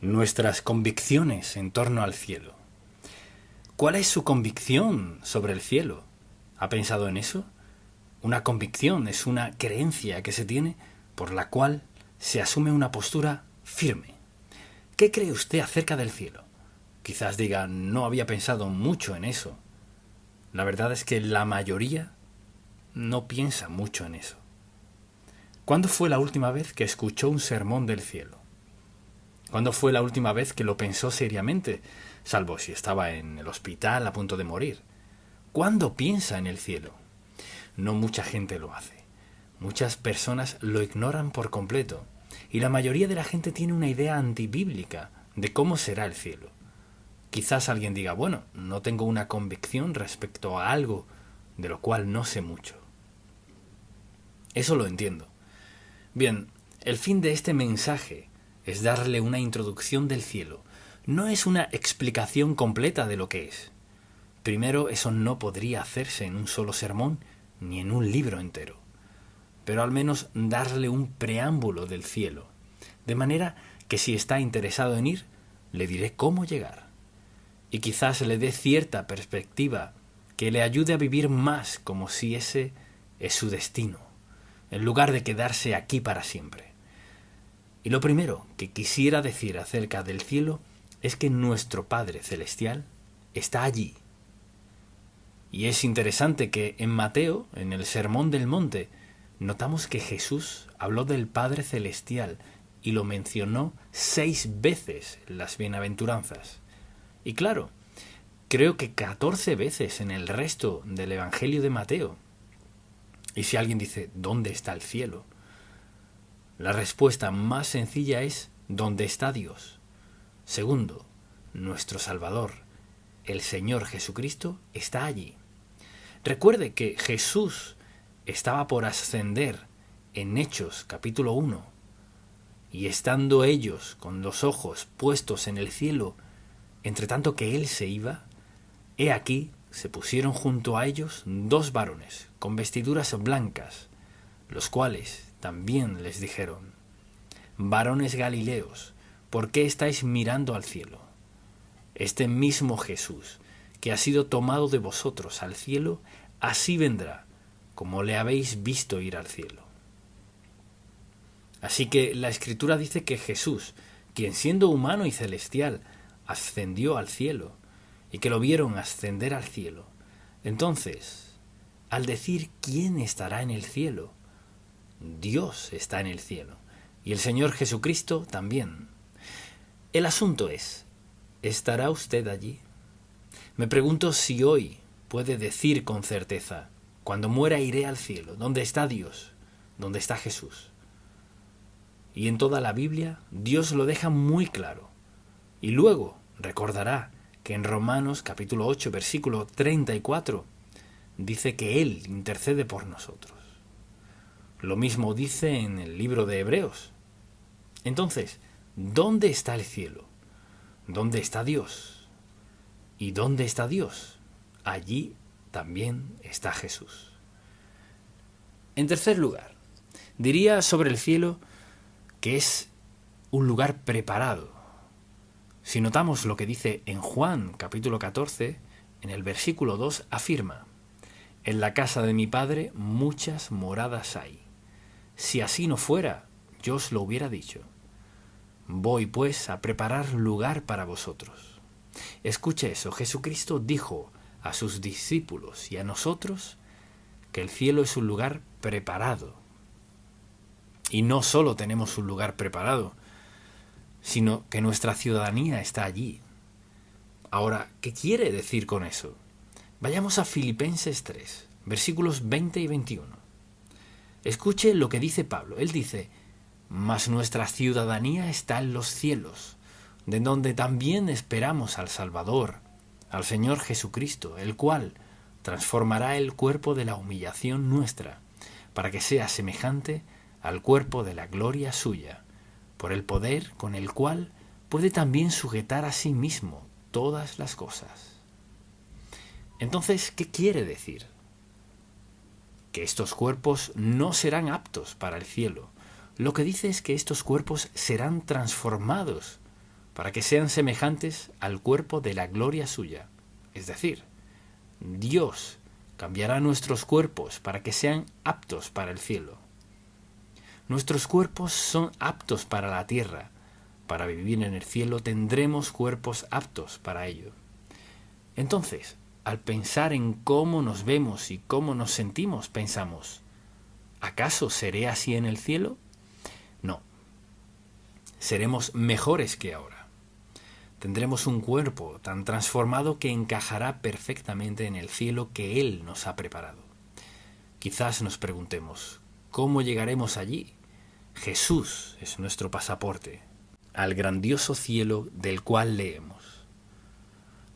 nuestras convicciones en torno al cielo. ¿Cuál es su convicción sobre el cielo? ¿Ha pensado en eso? Una convicción es una creencia que se tiene por la cual se asume una postura firme. ¿Qué cree usted acerca del cielo? Quizás diga, no había pensado mucho en eso. La verdad es que la mayoría no piensa mucho en eso. ¿Cuándo fue la última vez que escuchó un sermón del cielo? ¿Cuándo fue la última vez que lo pensó seriamente, salvo si estaba en el hospital a punto de morir? ¿Cuándo piensa en el cielo? No mucha gente lo hace. Muchas personas lo ignoran por completo, y la mayoría de la gente tiene una idea antibíblica de cómo será el cielo. Quizás alguien diga, bueno, no tengo una convicción respecto a algo de lo cual no sé mucho. Eso lo entiendo. Bien, el fin de este mensaje es darle una introducción del cielo. No es una explicación completa de lo que es. Primero, eso no podría hacerse en un solo sermón ni en un libro entero. Pero al menos darle un preámbulo del cielo. De manera que si está interesado en ir, le diré cómo llegar. Y quizás le dé cierta perspectiva que le ayude a vivir más como si ese es su destino, en lugar de quedarse aquí para siempre. Y lo primero que quisiera decir acerca del cielo es que nuestro Padre Celestial está allí. Y es interesante que en Mateo, en el Sermón del Monte, notamos que Jesús habló del Padre Celestial y lo mencionó 6 veces en las bienaventuranzas. Y claro, creo que 14 veces en el resto del Evangelio de Mateo. Y si alguien dice, ¿dónde está el cielo? La respuesta más sencilla es, ¿dónde está Dios? Segundo, nuestro Salvador, el Señor Jesucristo, está allí. Recuerde que Jesús estaba por ascender en Hechos capítulo 1, y estando ellos con los ojos puestos en el cielo, entre tanto que Él se iba, he aquí se pusieron junto a ellos 2 varones con vestiduras blancas, los cuales también les dijeron, varones Galileos, ¿por qué estáis mirando al cielo? Este mismo Jesús, que ha sido tomado de vosotros al cielo, así vendrá, como le habéis visto ir al cielo. Así que la Escritura dice que Jesús, quien siendo humano y celestial, ascendió al cielo, y que lo vieron ascender al cielo. Entonces, al decir quién estará en el cielo, Dios está en el cielo, y el Señor Jesucristo también. El asunto es, ¿estará usted allí? Me pregunto si hoy puede decir con certeza, cuando muera iré al cielo, ¿dónde está Dios? ¿Dónde está Jesús? Y en toda la Biblia, Dios lo deja muy claro. Y luego recordará que en Romanos capítulo 8, versículo 34, dice que Él intercede por nosotros. Lo mismo dice en el libro de Hebreos. Entonces, ¿dónde está el cielo? ¿Dónde está Dios? ¿Y dónde está Dios? Allí también está Jesús. En tercer lugar, diría sobre el cielo que es un lugar preparado. Si notamos lo que dice en Juan capítulo 14, en el versículo 2 afirma, en la casa de mi Padre muchas moradas hay. Si así no fuera, yo os lo hubiera dicho. Voy pues a preparar lugar para vosotros. Escuche eso, Jesucristo dijo a sus discípulos y a nosotros que el cielo es un lugar preparado. Y no solo tenemos un lugar preparado, sino que nuestra ciudadanía está allí. Ahora, ¿qué quiere decir con eso? Vayamos a Filipenses 3, versículos 20 y 21. Escuche lo que dice Pablo. Él dice, mas nuestra ciudadanía está en los cielos, de donde también esperamos al Salvador, al Señor Jesucristo, el cual transformará el cuerpo de la humillación nuestra, para que sea semejante al cuerpo de la gloria suya, por el poder con el cual puede también sujetar a sí mismo todas las cosas. Entonces, ¿qué quiere decir? Que estos cuerpos no serán aptos para el cielo. Lo que dice es que estos cuerpos serán transformados para que sean semejantes al cuerpo de la gloria suya. Es decir, Dios cambiará nuestros cuerpos para que sean aptos para el cielo. Nuestros cuerpos son aptos para la tierra. Para vivir en el cielo tendremos cuerpos aptos para ello. Entonces, al pensar en cómo nos vemos y cómo nos sentimos, pensamos, ¿acaso seré así en el cielo? No. Seremos mejores que ahora. Tendremos un cuerpo tan transformado que encajará perfectamente en el cielo que Él nos ha preparado. Quizás nos preguntemos, ¿cómo llegaremos allí? Jesús es nuestro pasaporte al grandioso cielo del cual leemos.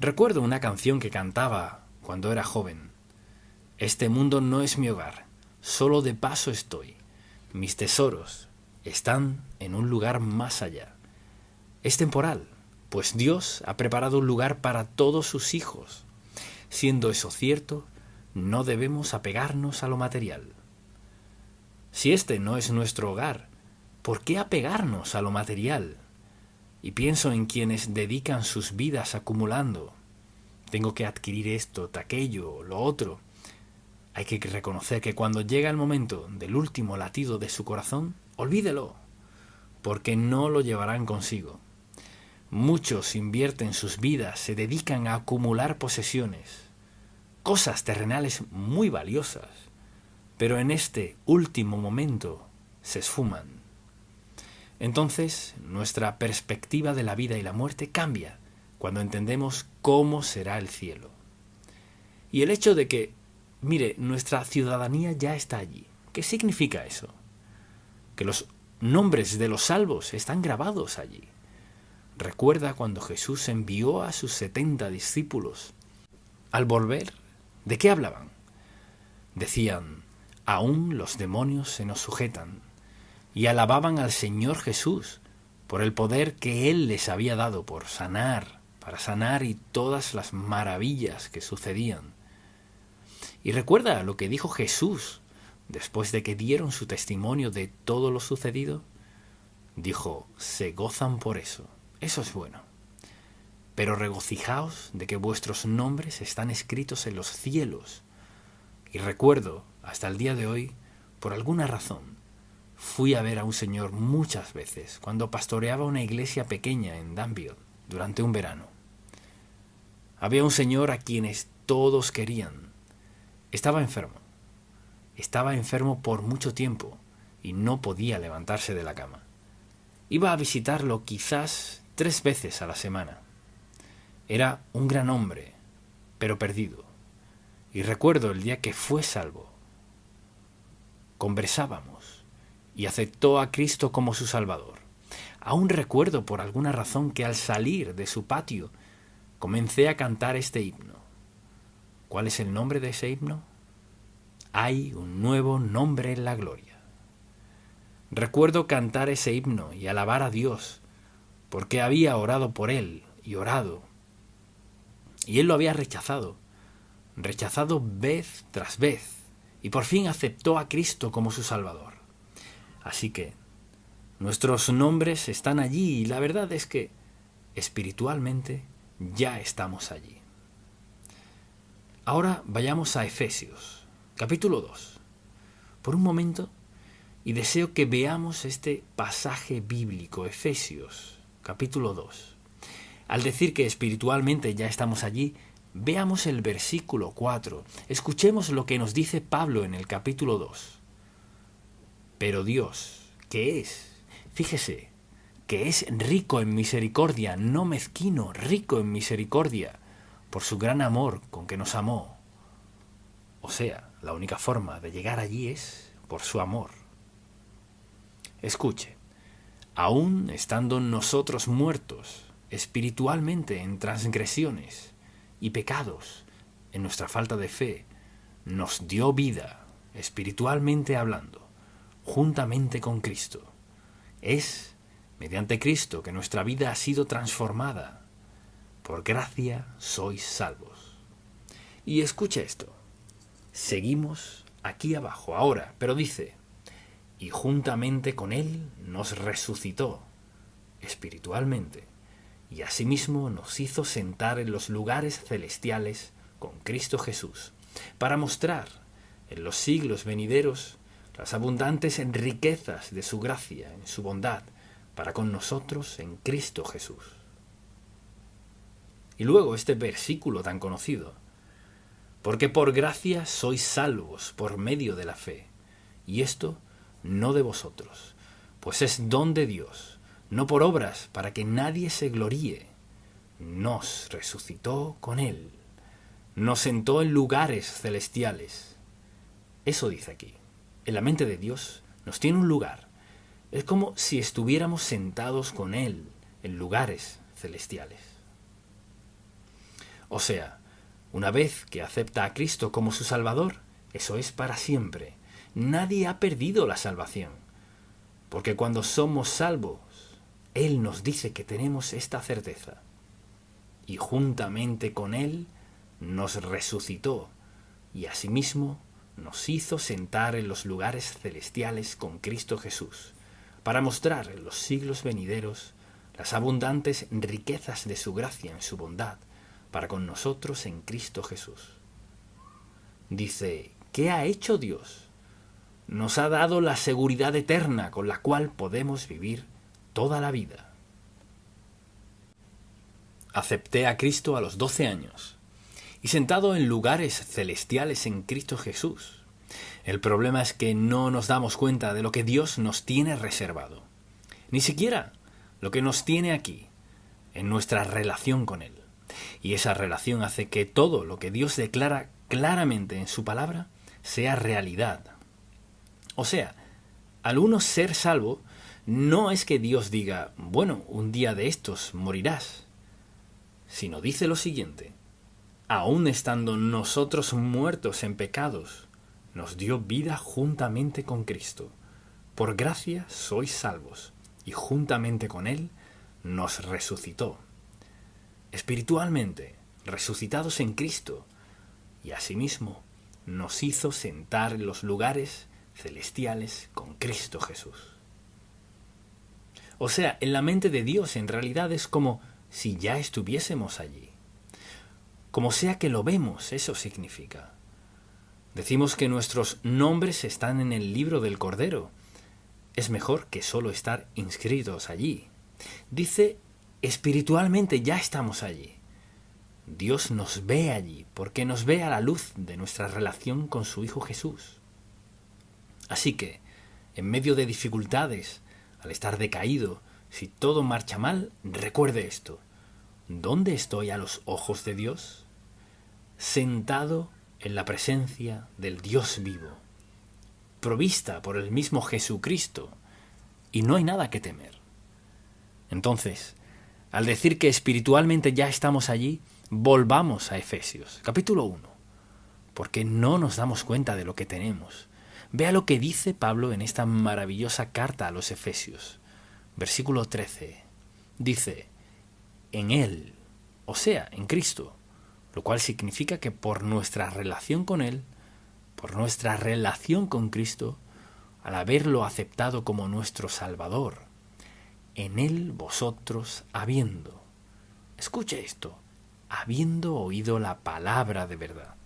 Recuerdo una canción que cantaba cuando era joven. Este mundo no es mi hogar, solo de paso estoy. Mis tesoros están en un lugar más allá. Es temporal, pues Dios ha preparado un lugar para todos sus hijos. Siendo eso cierto, no debemos apegarnos a lo material. Si este no es nuestro hogar, ¿por qué apegarnos a lo material? Y pienso en quienes dedican sus vidas acumulando. Tengo que adquirir esto, aquello, lo otro. Hay que reconocer que cuando llega el momento del último latido de su corazón, olvídelo, porque no lo llevarán consigo. Muchos invierten sus vidas, se dedican a acumular posesiones, cosas terrenales muy valiosas, pero en este último momento se esfuman. Entonces, nuestra perspectiva de la vida y la muerte cambia cuando entendemos cómo será el cielo. Y el hecho de que, mire, nuestra ciudadanía ya está allí. ¿Qué significa eso? Que los nombres de los salvos están grabados allí. Recuerda cuando Jesús envió a sus 70 discípulos. Al volver, ¿de qué hablaban? Decían, aún los demonios se nos sujetan. Y alababan al Señor Jesús por el poder que Él les había dado para sanar y todas las maravillas que sucedían. Y recuerda lo que dijo Jesús después de que dieron su testimonio de todo lo sucedido. Dijo, se gozan por eso. Eso es bueno. Pero regocijaos de que vuestros nombres están escritos en los cielos. Y recuerdo, hasta el día de hoy, por alguna razón, fui a ver a un señor muchas veces cuando pastoreaba una iglesia pequeña en Danville durante un verano. Había un señor a quienes todos querían. Estaba enfermo por mucho tiempo y no podía levantarse de la cama. Iba a visitarlo quizás 3 veces a la semana. Era un gran hombre, pero perdido. Y recuerdo el día que fue salvo. Conversábamos y aceptó a Cristo como su Salvador. Aún recuerdo por alguna razón que al salir de su patio comencé a cantar este himno. ¿Cuál es el nombre de ese himno? Hay un nuevo nombre en la gloria. Recuerdo cantar ese himno y alabar a Dios, porque había orado por él y orado. Y él lo había rechazado vez tras vez, y por fin aceptó a Cristo como su Salvador. Así que nuestros nombres están allí y la verdad es que espiritualmente ya estamos allí. Ahora vayamos a Efesios, capítulo 2, por un momento, y deseo que veamos este pasaje bíblico, Efesios, capítulo 2. Al decir que espiritualmente ya estamos allí, veamos el versículo 4. Escuchemos lo que nos dice Pablo en el capítulo 2. Pero Dios, que es, fíjese, que es rico en misericordia, no mezquino, rico en misericordia, por su gran amor con que nos amó. O sea, la única forma de llegar allí es por su amor. Escuche, aún estando nosotros muertos espiritualmente en transgresiones y pecados, en nuestra falta de fe, nos dio vida, espiritualmente hablando, juntamente con Cristo. Es mediante Cristo que nuestra vida ha sido transformada. Por gracia sois salvos. Y escucha esto. Seguimos aquí abajo ahora, pero dice, y juntamente con Él nos resucitó espiritualmente y asimismo nos hizo sentar en los lugares celestiales con Cristo Jesús, para mostrar en los siglos venideros las abundantes riquezas de su gracia en su bondad para con nosotros en Cristo Jesús. Y luego este versículo tan conocido: porque por gracia sois salvos por medio de la fe, y esto no de vosotros, pues es don de Dios, no por obras, para que nadie se gloríe. Nos resucitó con Él, nos sentó en lugares celestiales. Eso dice aquí. En la mente de Dios nos tiene un lugar. Es como si estuviéramos sentados con Él en lugares celestiales. O sea, una vez que acepta a Cristo como su Salvador, eso es para siempre. Nadie ha perdido la salvación, porque cuando somos salvos, Él nos dice que tenemos esta certeza. Y juntamente con Él nos resucitó, y asimismo nos hizo sentar en los lugares celestiales con Cristo Jesús, para mostrar en los siglos venideros las abundantes riquezas de su gracia en su bondad para con nosotros en Cristo Jesús. Dice, ¿qué ha hecho Dios? Nos ha dado la seguridad eterna con la cual podemos vivir toda la vida. Acepté a Cristo a los 12 años y sentado en lugares celestiales en Cristo Jesús. El problema es que no nos damos cuenta de lo que Dios nos tiene reservado, ni siquiera lo que nos tiene aquí, en nuestra relación con Él. Y esa relación hace que todo lo que Dios declara claramente en su palabra sea realidad. O sea, al uno ser salvo, no es que Dios diga, bueno, un día de estos morirás, sino dice lo siguiente: aun estando nosotros muertos en pecados, nos dio vida juntamente con Cristo. Por gracia sois salvos, y juntamente con Él nos resucitó. Espiritualmente, resucitados en Cristo, y asimismo nos hizo sentar en los lugares celestiales con Cristo Jesús. O sea, en la mente de Dios en realidad es como si ya estuviésemos allí. Como sea que lo vemos, eso significa. Decimos que nuestros nombres están en el libro del Cordero. Es mejor que solo estar inscritos allí. Dice, espiritualmente ya estamos allí. Dios nos ve allí porque nos ve a la luz de nuestra relación con su Hijo Jesús. Así que, en medio de dificultades, al estar decaído, si todo marcha mal, recuerde esto: ¿dónde estoy a los ojos de Dios? Sentado en la presencia del Dios vivo, provista por el mismo Jesucristo, y no hay nada que temer. Entonces, al decir que espiritualmente ya estamos allí, volvamos a Efesios, capítulo 1, porque no nos damos cuenta de lo que tenemos. Vea lo que dice Pablo en esta maravillosa carta a los Efesios. Versículo 13. Dice, en Él, o sea, en Cristo, lo cual significa que por nuestra relación con Él, por nuestra relación con Cristo, al haberlo aceptado como nuestro Salvador, en Él vosotros habiendo, escuche esto, habiendo oído la palabra de verdad.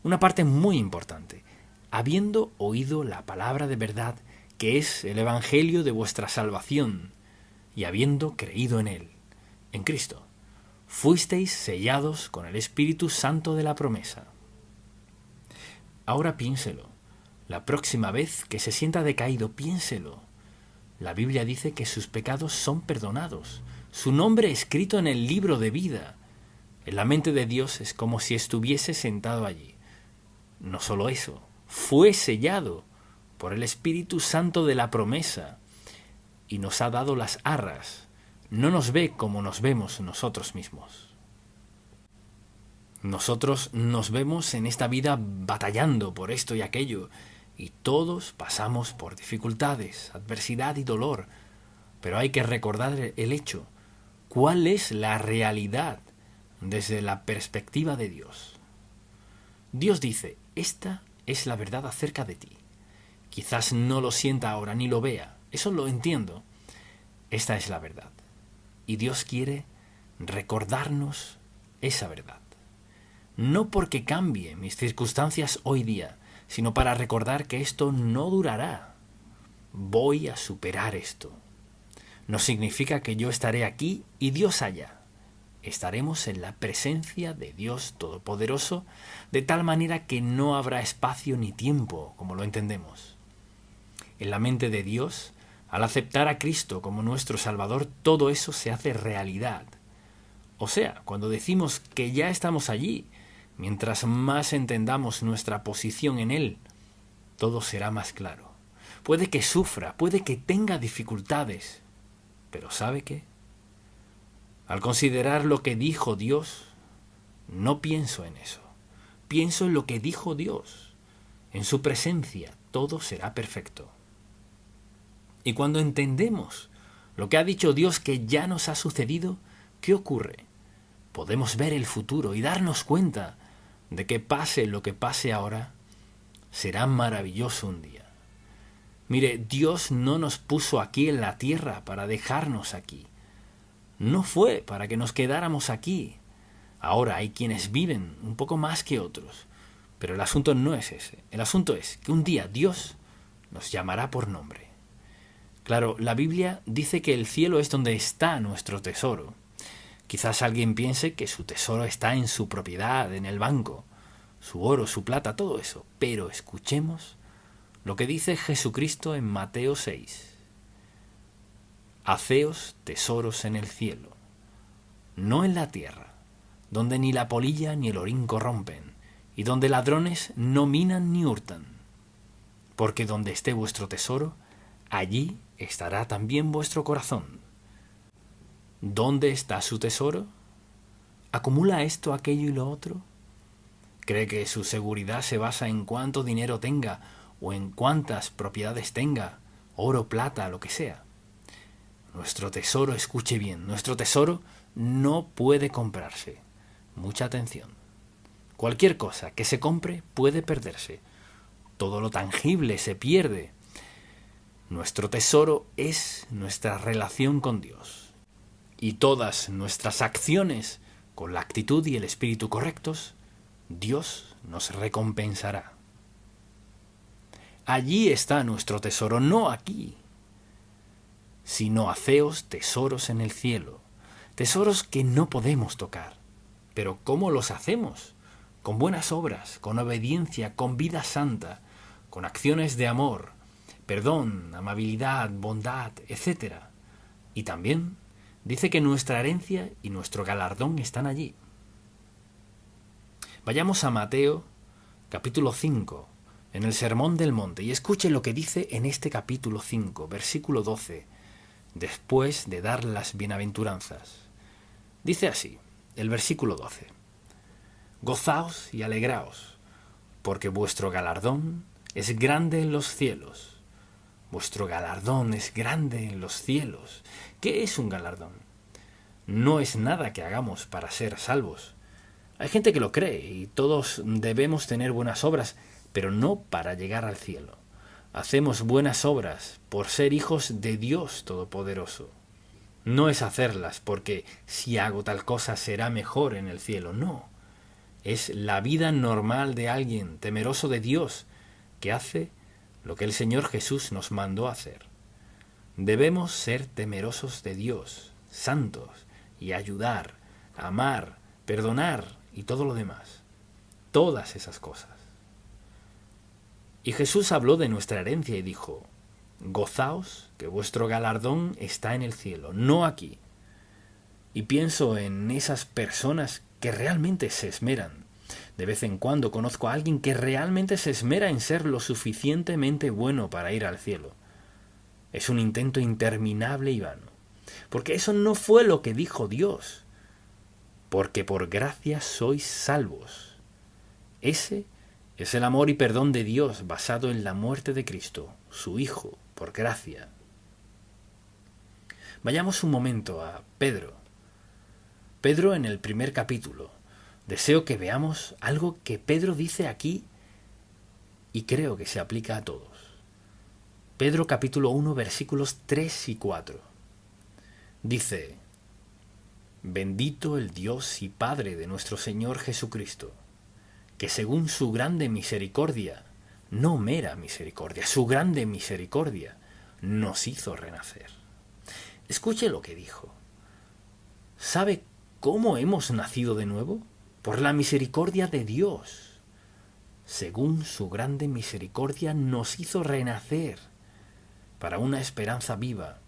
Una parte muy importante, habiendo oído la palabra de verdad, que es el Evangelio de vuestra salvación, y habiendo creído en Él, en Cristo, fuisteis sellados con el Espíritu Santo de la promesa. Ahora piénselo. La próxima vez que se sienta decaído, piénselo. La Biblia dice que sus pecados son perdonados, su nombre escrito en el libro de vida. En la mente de Dios es como si estuviese sentado allí. No solo eso, fue sellado por el Espíritu Santo de la promesa y nos ha dado las arras. No nos ve como nos vemos nosotros mismos. Nosotros nos vemos en esta vida batallando por esto y aquello, y todos pasamos por dificultades, adversidad y dolor, pero hay que recordar el hecho. ¿Cuál es la realidad desde la perspectiva de Dios? Dios dice, esta es la verdad acerca de ti. Quizás no lo sienta ahora ni lo vea, eso lo entiendo. Esta es la verdad. Y Dios quiere recordarnos esa verdad. No porque cambie mis circunstancias hoy día, sino para recordar que esto no durará. Voy a superar esto. No significa que yo estaré aquí y Dios allá. Estaremos en la presencia de Dios Todopoderoso, de tal manera que no habrá espacio ni tiempo, como lo entendemos. En la mente de Dios, al aceptar a Cristo como nuestro Salvador, todo eso se hace realidad. O sea, cuando decimos que ya estamos allí, mientras más entendamos nuestra posición en Él, todo será más claro. Puede que sufra, puede que tenga dificultades, pero ¿sabe qué? Al considerar lo que dijo Dios, no pienso en eso. Pienso en lo que dijo Dios. En su presencia todo será perfecto. Y cuando entendemos lo que ha dicho Dios que ya nos ha sucedido, ¿qué ocurre? Podemos ver el futuro y darnos cuenta de que pase lo que pase ahora, será maravilloso un día. Mire, Dios no nos puso aquí en la tierra para dejarnos aquí. No fue para que nos quedáramos aquí. Ahora hay quienes viven un poco más que otros, pero el asunto no es ese. El asunto es que un día Dios nos llamará por nombre. Claro, la Biblia dice que el cielo es donde está nuestro tesoro. Quizás alguien piense que su tesoro está en su propiedad, en el banco, su oro, su plata, todo eso. Pero escuchemos lo que dice Jesucristo en Mateo 6. Haceos tesoros en el cielo, no en la tierra, donde ni la polilla ni el orín corrompen, y donde ladrones no minan ni hurtan. Porque donde esté vuestro tesoro, allí estará también vuestro corazón. ¿Dónde está su tesoro? ¿Acumula esto, aquello y lo otro? ¿Cree que su seguridad se basa en cuánto dinero tenga o en cuántas propiedades tenga, oro, plata, lo que sea? Nuestro tesoro, escuche bien, nuestro tesoro no puede comprarse. Mucha atención. Cualquier cosa que se compre puede perderse. Todo lo tangible se pierde. Nuestro tesoro es nuestra relación con Dios. Y todas nuestras acciones, con la actitud y el espíritu correctos, Dios nos recompensará. Allí está nuestro tesoro, no aquí, sino haceos tesoros en el cielo, tesoros que no podemos tocar. Pero ¿cómo los hacemos? Con buenas obras, con obediencia, con vida santa, con acciones de amor, perdón, amabilidad, bondad, etc. Y también dice que nuestra herencia y nuestro galardón están allí. Vayamos a Mateo, capítulo 5, en el Sermón del Monte, y escuche lo que dice en este capítulo 5, versículo 12, después de dar las bienaventuranzas. Dice así, el versículo 12. Gozaos y alegraos, porque vuestro galardón es grande en los cielos. Vuestro galardón es grande en los cielos. ¿Qué es un galardón? No es nada que hagamos para ser salvos. Hay gente que lo cree y todos debemos tener buenas obras, pero no para llegar al cielo. Hacemos buenas obras por ser hijos de Dios Todopoderoso. No es hacerlas porque si hago tal cosa será mejor en el cielo, no. Es la vida normal de alguien temeroso de Dios que hace lo que el Señor Jesús nos mandó hacer. Debemos ser temerosos de Dios, santos, y ayudar, amar, perdonar y todo lo demás. Todas esas cosas. Y Jesús habló de nuestra herencia y dijo, gozaos, que vuestro galardón está en el cielo, no aquí. Y pienso en esas personas que realmente se esmeran. De vez en cuando conozco a alguien que realmente se esmera en ser lo suficientemente bueno para ir al cielo. Es un intento interminable y vano. Porque eso no fue lo que dijo Dios. Porque por gracia sois salvos. Ese es el amor y perdón de Dios basado en la muerte de Cristo, su Hijo, por gracia. Vayamos un momento a Pedro. Pedro en el primer capítulo. Deseo que veamos algo que Pedro dice aquí y creo que se aplica a todos. Pedro capítulo 1 versículos 3 y 4. Dice, Bendito el Dios y Padre de nuestro Señor Jesucristo, que según su grande misericordia, no mera misericordia, su grande misericordia, nos hizo renacer. Escuche lo que dijo. ¿Sabe cómo hemos nacido de nuevo? Por la misericordia de Dios. Según su grande misericordia nos hizo renacer para una esperanza viva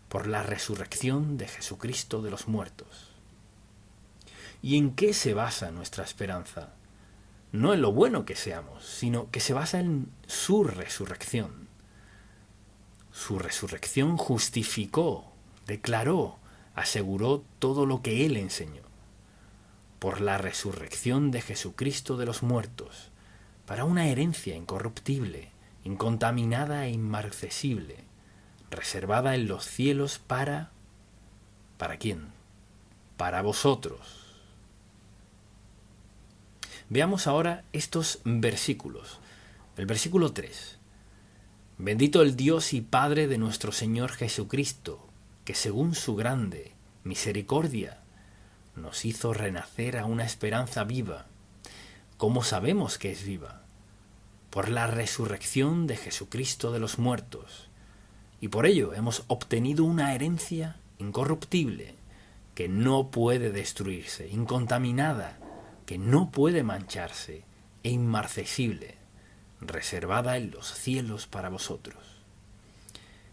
por la resurrección de Jesucristo de los muertos. ¿Y en qué se basa nuestra esperanza? No en lo bueno que seamos, sino que se basa en su resurrección. Su resurrección justificó, declaró, aseguró todo lo que Él enseñó. Por la resurrección de Jesucristo de los muertos, para una herencia incorruptible, incontaminada e inmarcesible, reservada en los cielos ¿para quién? Para vosotros. Veamos ahora estos versículos. El versículo 3. Bendito el Dios y Padre de nuestro Señor Jesucristo, que según su grande misericordia nos hizo renacer a una esperanza viva. ¿Cómo sabemos que es viva? Por la resurrección de Jesucristo de los muertos. Y por ello hemos obtenido una herencia incorruptible, que no puede destruirse, incontaminada, que no puede mancharse, e inmarcesible, reservada en los cielos para vosotros.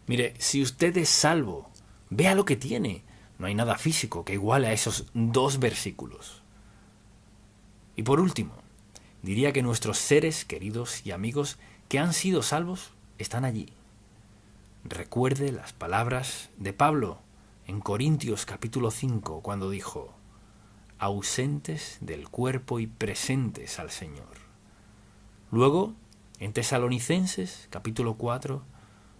Mire, si usted es salvo, vea lo que tiene. No hay nada físico que iguale a esos 2 versículos. Y por último, diría que nuestros seres queridos y amigos que han sido salvos están allí. Recuerde las palabras de Pablo en Corintios capítulo 5, cuando dijo: ausentes del cuerpo y presentes al Señor. Luego, en Tesalonicenses capítulo 4,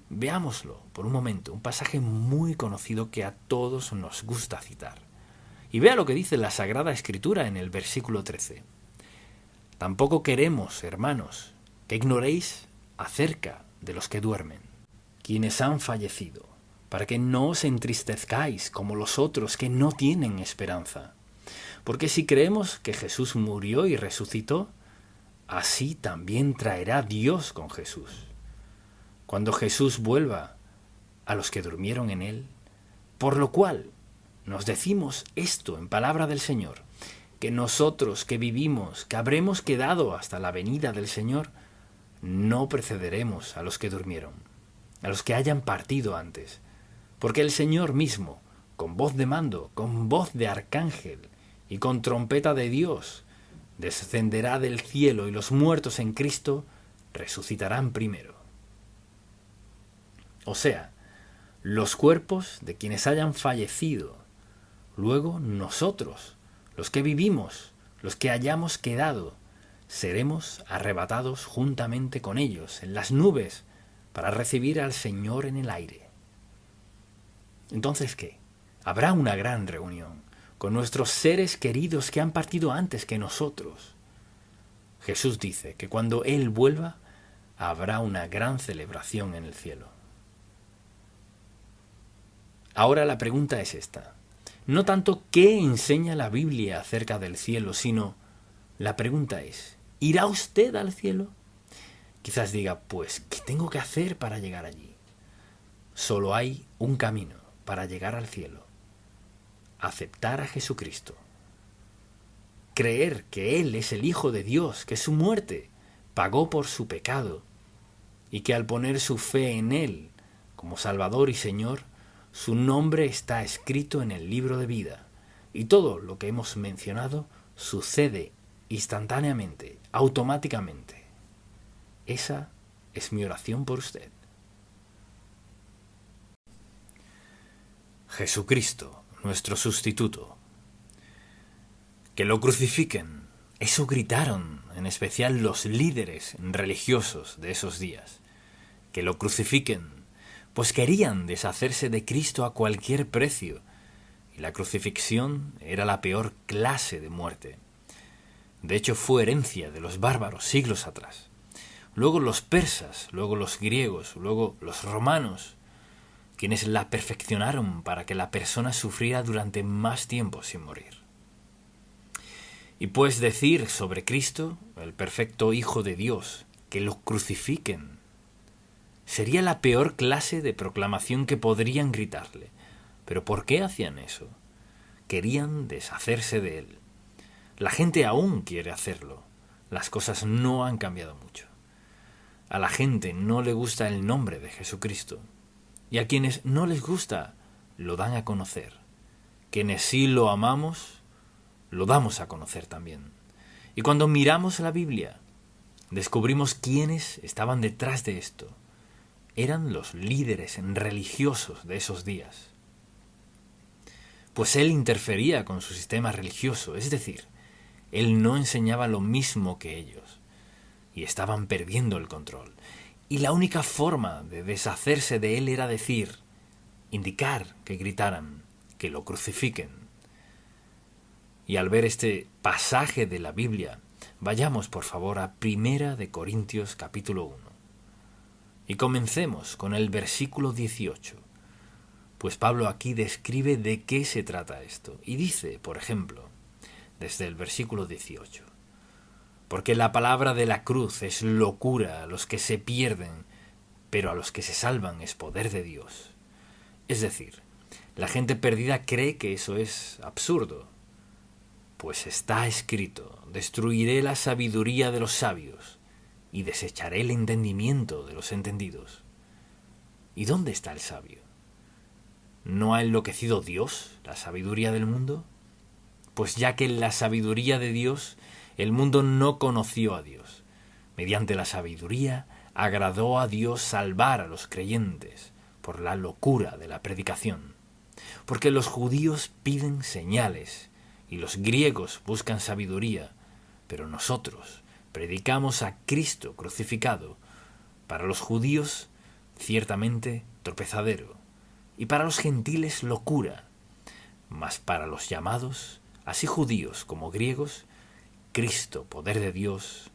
veámoslo por un momento, un pasaje muy conocido que a todos nos gusta citar. Y vea lo que dice la Sagrada Escritura en el versículo 13. Tampoco queremos, hermanos, que ignoréis acerca de los que duermen, quienes han fallecido, para que no os entristezcáis como los otros que no tienen esperanza. Porque si creemos que Jesús murió y resucitó, así también traerá Dios con Jesús. Cuando Jesús vuelva a los que durmieron en él, por lo cual nos decimos esto en palabra del Señor, que nosotros que vivimos, que habremos quedado hasta la venida del Señor, no precederemos a los que durmieron, a los que hayan partido antes, porque el Señor mismo, con voz de mando, con voz de arcángel y con trompeta de Dios, descenderá del cielo y los muertos en Cristo resucitarán primero. O sea, los cuerpos de quienes hayan fallecido, luego nosotros, los que vivimos, los que hayamos quedado, seremos arrebatados juntamente con ellos en las nubes para recibir al Señor en el aire. Entonces, ¿qué? Habrá una gran reunión con nuestros seres queridos que han partido antes que nosotros. Jesús dice que cuando Él vuelva, habrá una gran celebración en el cielo. Ahora la pregunta es esta. No tanto qué enseña la Biblia acerca del cielo, sino la pregunta es, ¿irá usted al cielo? Quizás diga, pues, ¿qué tengo que hacer para llegar allí? Solo hay un camino para llegar al cielo. Aceptar a Jesucristo. Creer que Él es el Hijo de Dios, que su muerte pagó por su pecado y que al poner su fe en Él como Salvador y Señor, su nombre está escrito en el libro de vida y todo lo que hemos mencionado sucede instantáneamente, automáticamente. Esa es mi oración por usted. Jesucristo, nuestro sustituto. Que lo crucifiquen. Eso gritaron, en especial los líderes religiosos de esos días. Que lo crucifiquen, pues querían deshacerse de Cristo a cualquier precio, y la crucifixión era la peor clase de muerte. De hecho, fue herencia de los bárbaros siglos atrás. Luego los persas, luego los griegos, luego los romanos. quienes la perfeccionaron para que la persona sufriera durante más tiempo sin morir. Y pues decir sobre Cristo, el perfecto Hijo de Dios, que lo crucifiquen, sería la peor clase de proclamación que podrían gritarle. ¿Pero por qué hacían eso? Querían deshacerse de él. La gente aún quiere hacerlo. Las cosas no han cambiado mucho. A la gente no le gusta el nombre de Jesucristo. Y a quienes no les gusta, lo dan a conocer. Quienes sí lo amamos, lo damos a conocer también. Y cuando miramos la Biblia, descubrimos quiénes estaban detrás de esto. Eran los líderes religiosos de esos días. Pues él interfería con su sistema religioso, es decir, él no enseñaba lo mismo que ellos, y estaban perdiendo el control. Y la única forma de deshacerse de él era indicar que gritaran, que lo crucifiquen. Y al ver este pasaje de la Biblia, vayamos por favor a 1 de Corintios capítulo 1. Y comencemos con el versículo 18. Pues Pablo aquí describe de qué se trata esto. Y dice, por ejemplo, desde el versículo 18, porque la palabra de la cruz es locura a los que se pierden, pero a los que se salvan es poder de Dios. Es decir, la gente perdida cree que eso es absurdo. Pues está escrito, destruiré la sabiduría de los sabios y desecharé el entendimiento de los entendidos. ¿Y dónde está el sabio? ¿No ha enloquecido Dios la sabiduría del mundo? Pues ya que en la sabiduría de Dios el mundo no conoció a Dios. Mediante la sabiduría agradó a Dios salvar a los creyentes por la locura de la predicación. Porque los judíos piden señales y los griegos buscan sabiduría, pero nosotros predicamos a Cristo crucificado, para los judíos ciertamente tropezadero, y para los gentiles locura, mas para los llamados, así judíos como griegos, Cristo, poder de Dios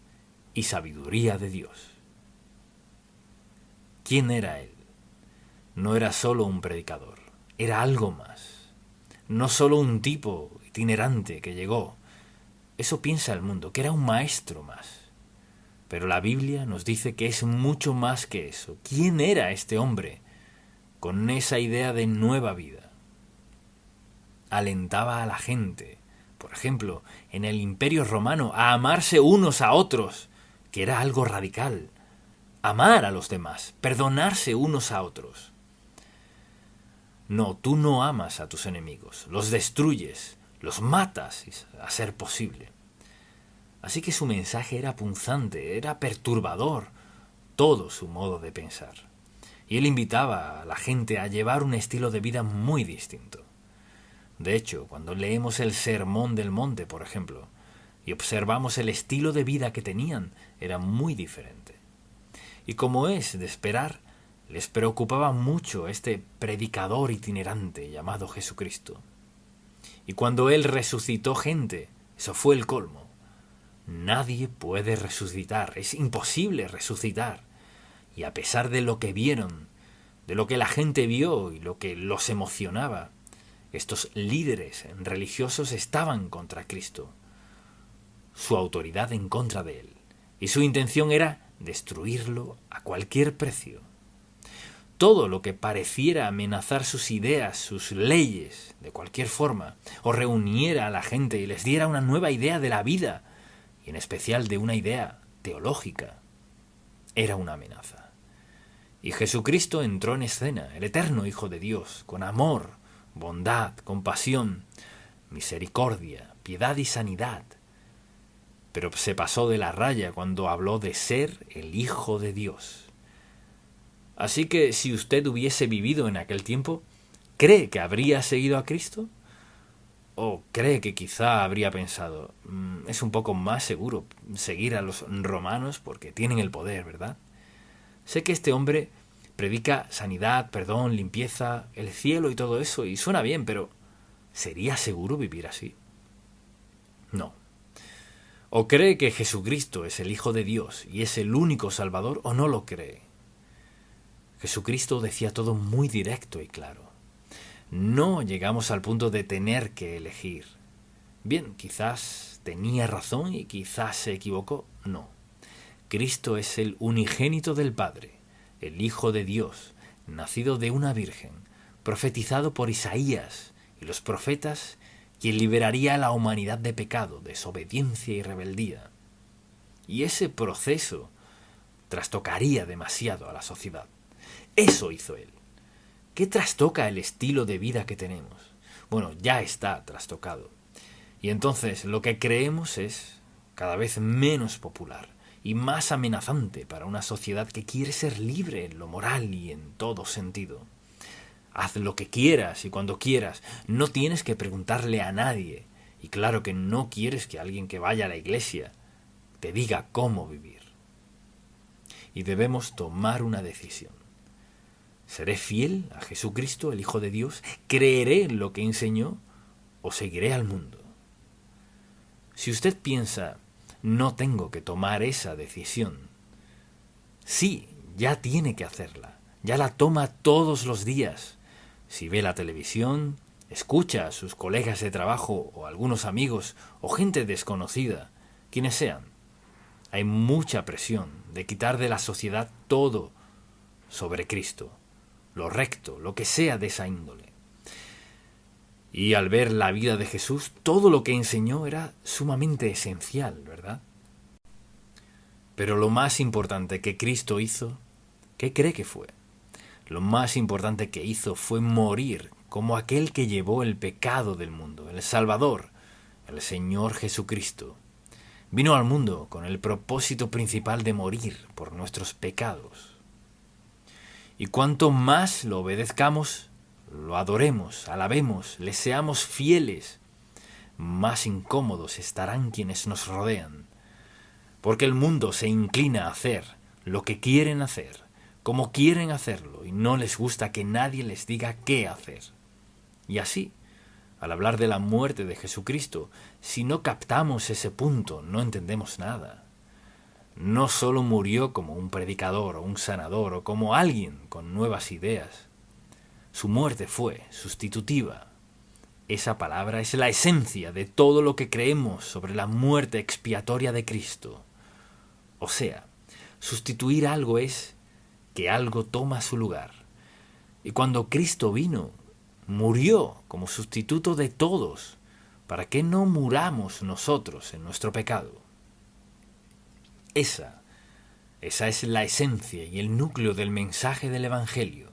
y sabiduría de Dios. ¿Quién era él? No era solo un predicador, era algo más. No solo un tipo itinerante que llegó. Eso piensa el mundo, que era un maestro más. Pero la Biblia nos dice que es mucho más que eso. ¿Quién era este hombre con esa idea de nueva vida? Alentaba a la gente, por ejemplo, en el Imperio Romano, a amarse unos a otros, que era algo radical. Amar a los demás, perdonarse unos a otros. No, tú no amas a tus enemigos, los destruyes, los matas a ser posible. Así que su mensaje era punzante, era perturbador, todo su modo de pensar. Y él invitaba a la gente a llevar un estilo de vida muy distinto. De hecho, cuando leemos el Sermón del Monte, por ejemplo, y observamos el estilo de vida que tenían, era muy diferente. Y como es de esperar, les preocupaba mucho este predicador itinerante llamado Jesucristo. Y cuando él resucitó gente, eso fue el colmo. Nadie puede resucitar, es imposible resucitar. Y a pesar de lo que vieron, de lo que la gente vio y lo que los emocionaba, estos líderes religiosos estaban contra Cristo, su autoridad en contra de él, y su intención era destruirlo a cualquier precio. Todo lo que pareciera amenazar sus ideas, sus leyes, de cualquier forma, o reuniera a la gente y les diera una nueva idea de la vida, y en especial de una idea teológica, era una amenaza. Y Jesucristo entró en escena, el eterno Hijo de Dios, con amor, bondad, compasión, misericordia, piedad y sanidad. Pero se pasó de la raya cuando habló de ser el Hijo de Dios. Así que si usted hubiese vivido en aquel tiempo, ¿cree que habría seguido a Cristo? ¿O cree que quizá habría pensado, es un poco más seguro seguir a los romanos porque tienen el poder, ¿verdad? Sé que este hombre predica sanidad, perdón, limpieza, el cielo y todo eso, y suena bien, pero ¿sería seguro vivir así? No. O cree que Jesucristo es el Hijo de Dios y es el único Salvador, o no lo cree. Jesucristo decía todo muy directo y claro. No llegamos al punto de tener que elegir. Bien, quizás tenía razón y quizás se equivocó. No. Cristo es el unigénito del Padre, el Hijo de Dios, nacido de una virgen, profetizado por Isaías y los profetas, quien liberaría a la humanidad de pecado, desobediencia y rebeldía. Y ese proceso trastocaría demasiado a la sociedad. Eso hizo él. ¿Qué trastoca el estilo de vida que tenemos? Bueno, ya está trastocado. Y entonces lo que creemos es cada vez menos popular y más amenazante para una sociedad que quiere ser libre en lo moral y en todo sentido. Haz lo que quieras y cuando quieras, no tienes que preguntarle a nadie. Y claro que no quieres que alguien que vaya a la iglesia te diga cómo vivir. Y debemos tomar una decisión. ¿Seré fiel a Jesucristo, el Hijo de Dios? ¿Creeré en lo que enseñó o seguiré al mundo? Si usted piensa, no tengo que tomar esa decisión, sí, ya tiene que hacerla. Ya la toma todos los días. Si ve la televisión, escucha a sus colegas de trabajo o algunos amigos o gente desconocida, quienes sean. Hay mucha presión de quitar de la sociedad todo sobre Cristo, lo recto, lo que sea de esa índole. Y al ver la vida de Jesús, todo lo que enseñó era sumamente esencial, ¿verdad? Pero lo más importante que Cristo hizo, ¿qué cree que fue? Lo más importante que hizo fue morir como aquel que llevó el pecado del mundo, el Salvador, el Señor Jesucristo. Vino al mundo con el propósito principal de morir por nuestros pecados. Y cuanto más lo obedezcamos, lo adoremos, alabemos, le seamos fieles, más incómodos estarán quienes nos rodean. Porque el mundo se inclina a hacer lo que quieren hacer, como quieren hacerlo, y no les gusta que nadie les diga qué hacer. Y así, al hablar de la muerte de Jesucristo, si no captamos ese punto, no entendemos nada. No solo murió como un predicador o un sanador o como alguien con nuevas ideas. Su muerte fue sustitutiva. Esa palabra es la esencia de todo lo que creemos sobre la muerte expiatoria de Cristo. O sea, sustituir algo es que algo toma su lugar. Y cuando Cristo vino, murió como sustituto de todos, para que no muramos nosotros en nuestro pecado. Esa es la esencia y el núcleo del mensaje del Evangelio,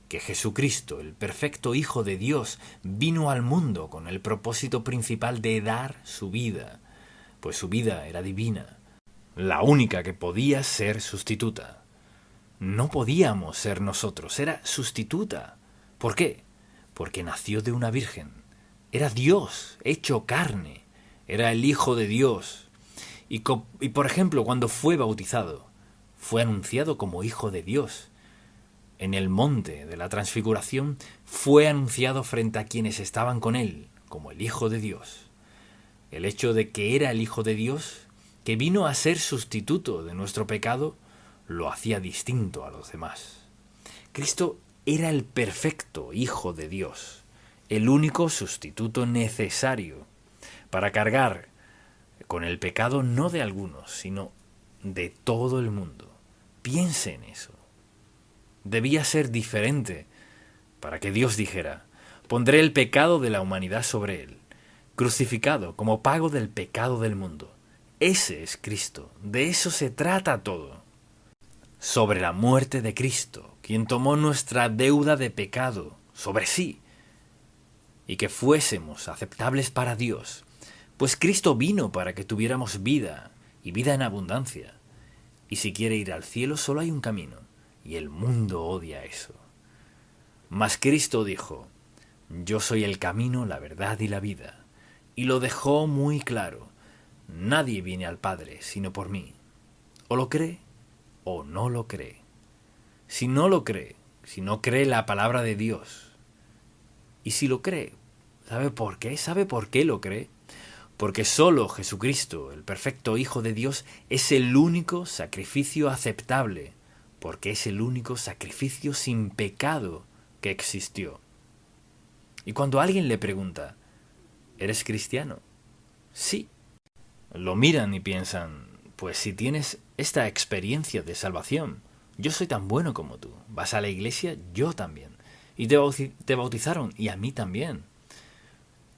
que Jesucristo, el perfecto Hijo de Dios, vino al mundo con el propósito principal de dar su vida, pues su vida era divina, la única que podía ser sustituta. No podíamos ser nosotros, era sustituta. ¿Por qué? Porque nació de una virgen. Era Dios, hecho carne. Era el Hijo de Dios. Y por ejemplo, cuando fue bautizado, fue anunciado como Hijo de Dios. En el monte de la Transfiguración fue anunciado frente a quienes estaban con él, como el Hijo de Dios. El hecho de que era el Hijo de Dios, que vino a ser sustituto de nuestro pecado, lo hacía distinto a los demás. Cristo era el perfecto Hijo de Dios, el único sustituto necesario para cargar con el pecado no de algunos, sino de todo el mundo. Piense en eso. Debía ser diferente para que Dios dijera: pondré el pecado de la humanidad sobre él, crucificado como pago del pecado del mundo. Ese es Cristo, de eso se trata todo. Sobre la muerte de Cristo, quien tomó nuestra deuda de pecado sobre sí, y que fuésemos aceptables para Dios, pues Cristo vino para que tuviéramos vida, y vida en abundancia. Y si quiere ir al cielo solo hay un camino, y el mundo odia eso. Mas Cristo dijo: yo soy el camino, la verdad y la vida, y lo dejó muy claro: nadie viene al Padre sino por mí. O lo cree o no lo cree. Si no lo cree, si no cree la palabra de Dios, y si lo cree, ¿sabe por qué? ¿Sabe por qué lo cree? Porque solo Jesucristo, el perfecto Hijo de Dios, es el único sacrificio aceptable porque es el único sacrificio sin pecado que existió. Y cuando alguien le pregunta, ¿eres cristiano? Sí. Lo miran y piensan, pues si tienes esta experiencia de salvación, yo soy tan bueno como tú. ¿Vas a la iglesia? Yo también. Y te bautizaron, y a mí también.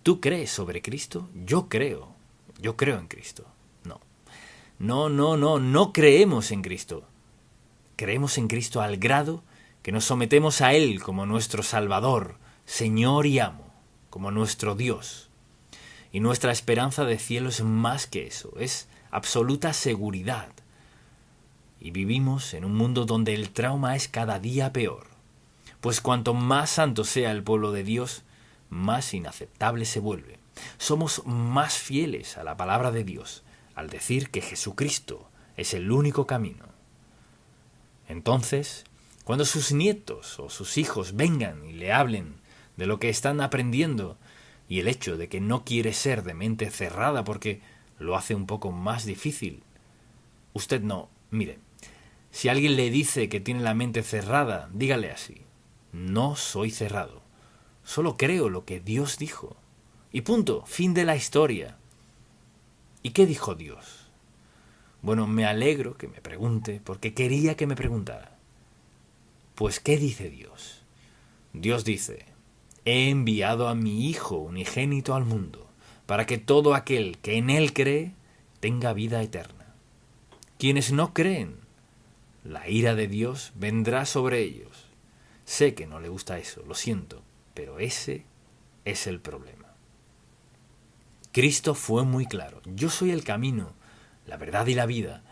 ¿Tú crees sobre Cristo? Yo creo. Yo creo en Cristo. No. No creemos en Cristo. Creemos en Cristo al grado que nos sometemos a Él como nuestro Salvador, Señor y Amo, como nuestro Dios. Y nuestra esperanza de cielo es más que eso, es absoluta seguridad. Y vivimos en un mundo donde el trauma es cada día peor. Pues cuanto más santo sea el pueblo de Dios, más inaceptable se vuelve. Somos más fieles a la palabra de Dios al decir que Jesucristo es el único camino. Entonces, cuando sus nietos o sus hijos vengan y le hablen de lo que están aprendiendo y el hecho de que no quiere ser de mente cerrada porque lo hace un poco más difícil, usted no, mire, si alguien le dice que tiene la mente cerrada, dígale así: no soy cerrado, solo creo lo que Dios dijo. Y punto, fin de la historia. ¿Y qué dijo Dios? Bueno, me alegro que me pregunte, porque quería que me preguntara. Pues, ¿qué dice Dios? Dios dice: he enviado a mi Hijo unigénito al mundo, para que todo aquel que en Él cree tenga vida eterna. Quienes no creen, la ira de Dios vendrá sobre ellos. Sé que no le gusta eso, lo siento, pero ese es el problema. Cristo fue muy claro: yo soy el camino, la verdad y la vida.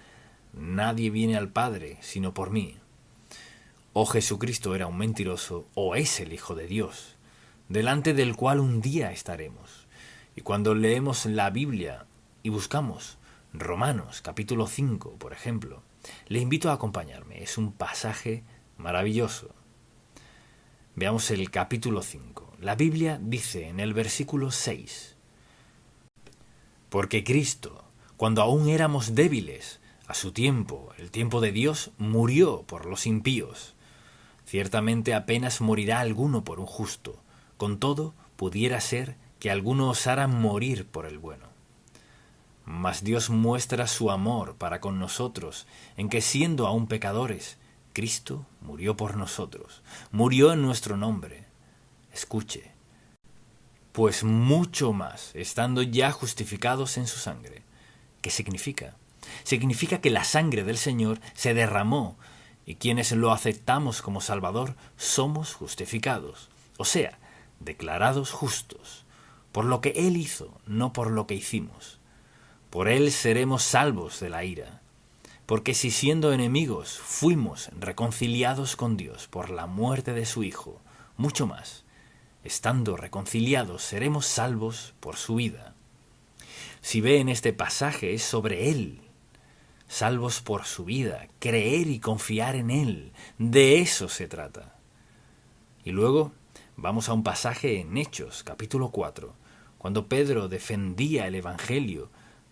Nadie viene al Padre sino por mí. O Jesucristo era un mentiroso, o es el Hijo de Dios, delante del cual un día estaremos. Y cuando leemos la Biblia y buscamos Romanos capítulo 5, por ejemplo, le invito a acompañarme. Es un pasaje maravilloso. Veamos el capítulo 5. La Biblia dice en el versículo 6: porque Cristo, cuando aún éramos débiles, a su tiempo, el tiempo de Dios, murió por los impíos. Ciertamente apenas morirá alguno por un justo. Con todo, pudiera ser que alguno osara morir por el bueno. Mas Dios muestra su amor para con nosotros, en que siendo aún pecadores, Cristo murió por nosotros, murió en nuestro nombre. Escuche: pues mucho más, estando ya justificados en su sangre. ¿Qué significa? Significa que la sangre del Señor se derramó, y quienes lo aceptamos como Salvador somos justificados, o sea, declarados justos, por lo que Él hizo, no por lo que hicimos. Por Él seremos salvos de la ira, porque si siendo enemigos fuimos reconciliados con Dios por la muerte de su Hijo, mucho más, estando reconciliados, seremos salvos por su vida. Si ve en este pasaje, es sobre Él. Salvos por su vida, creer y confiar en Él. De eso se trata. Y luego vamos a un pasaje en Hechos, capítulo 4, cuando Pedro defendía el Evangelio,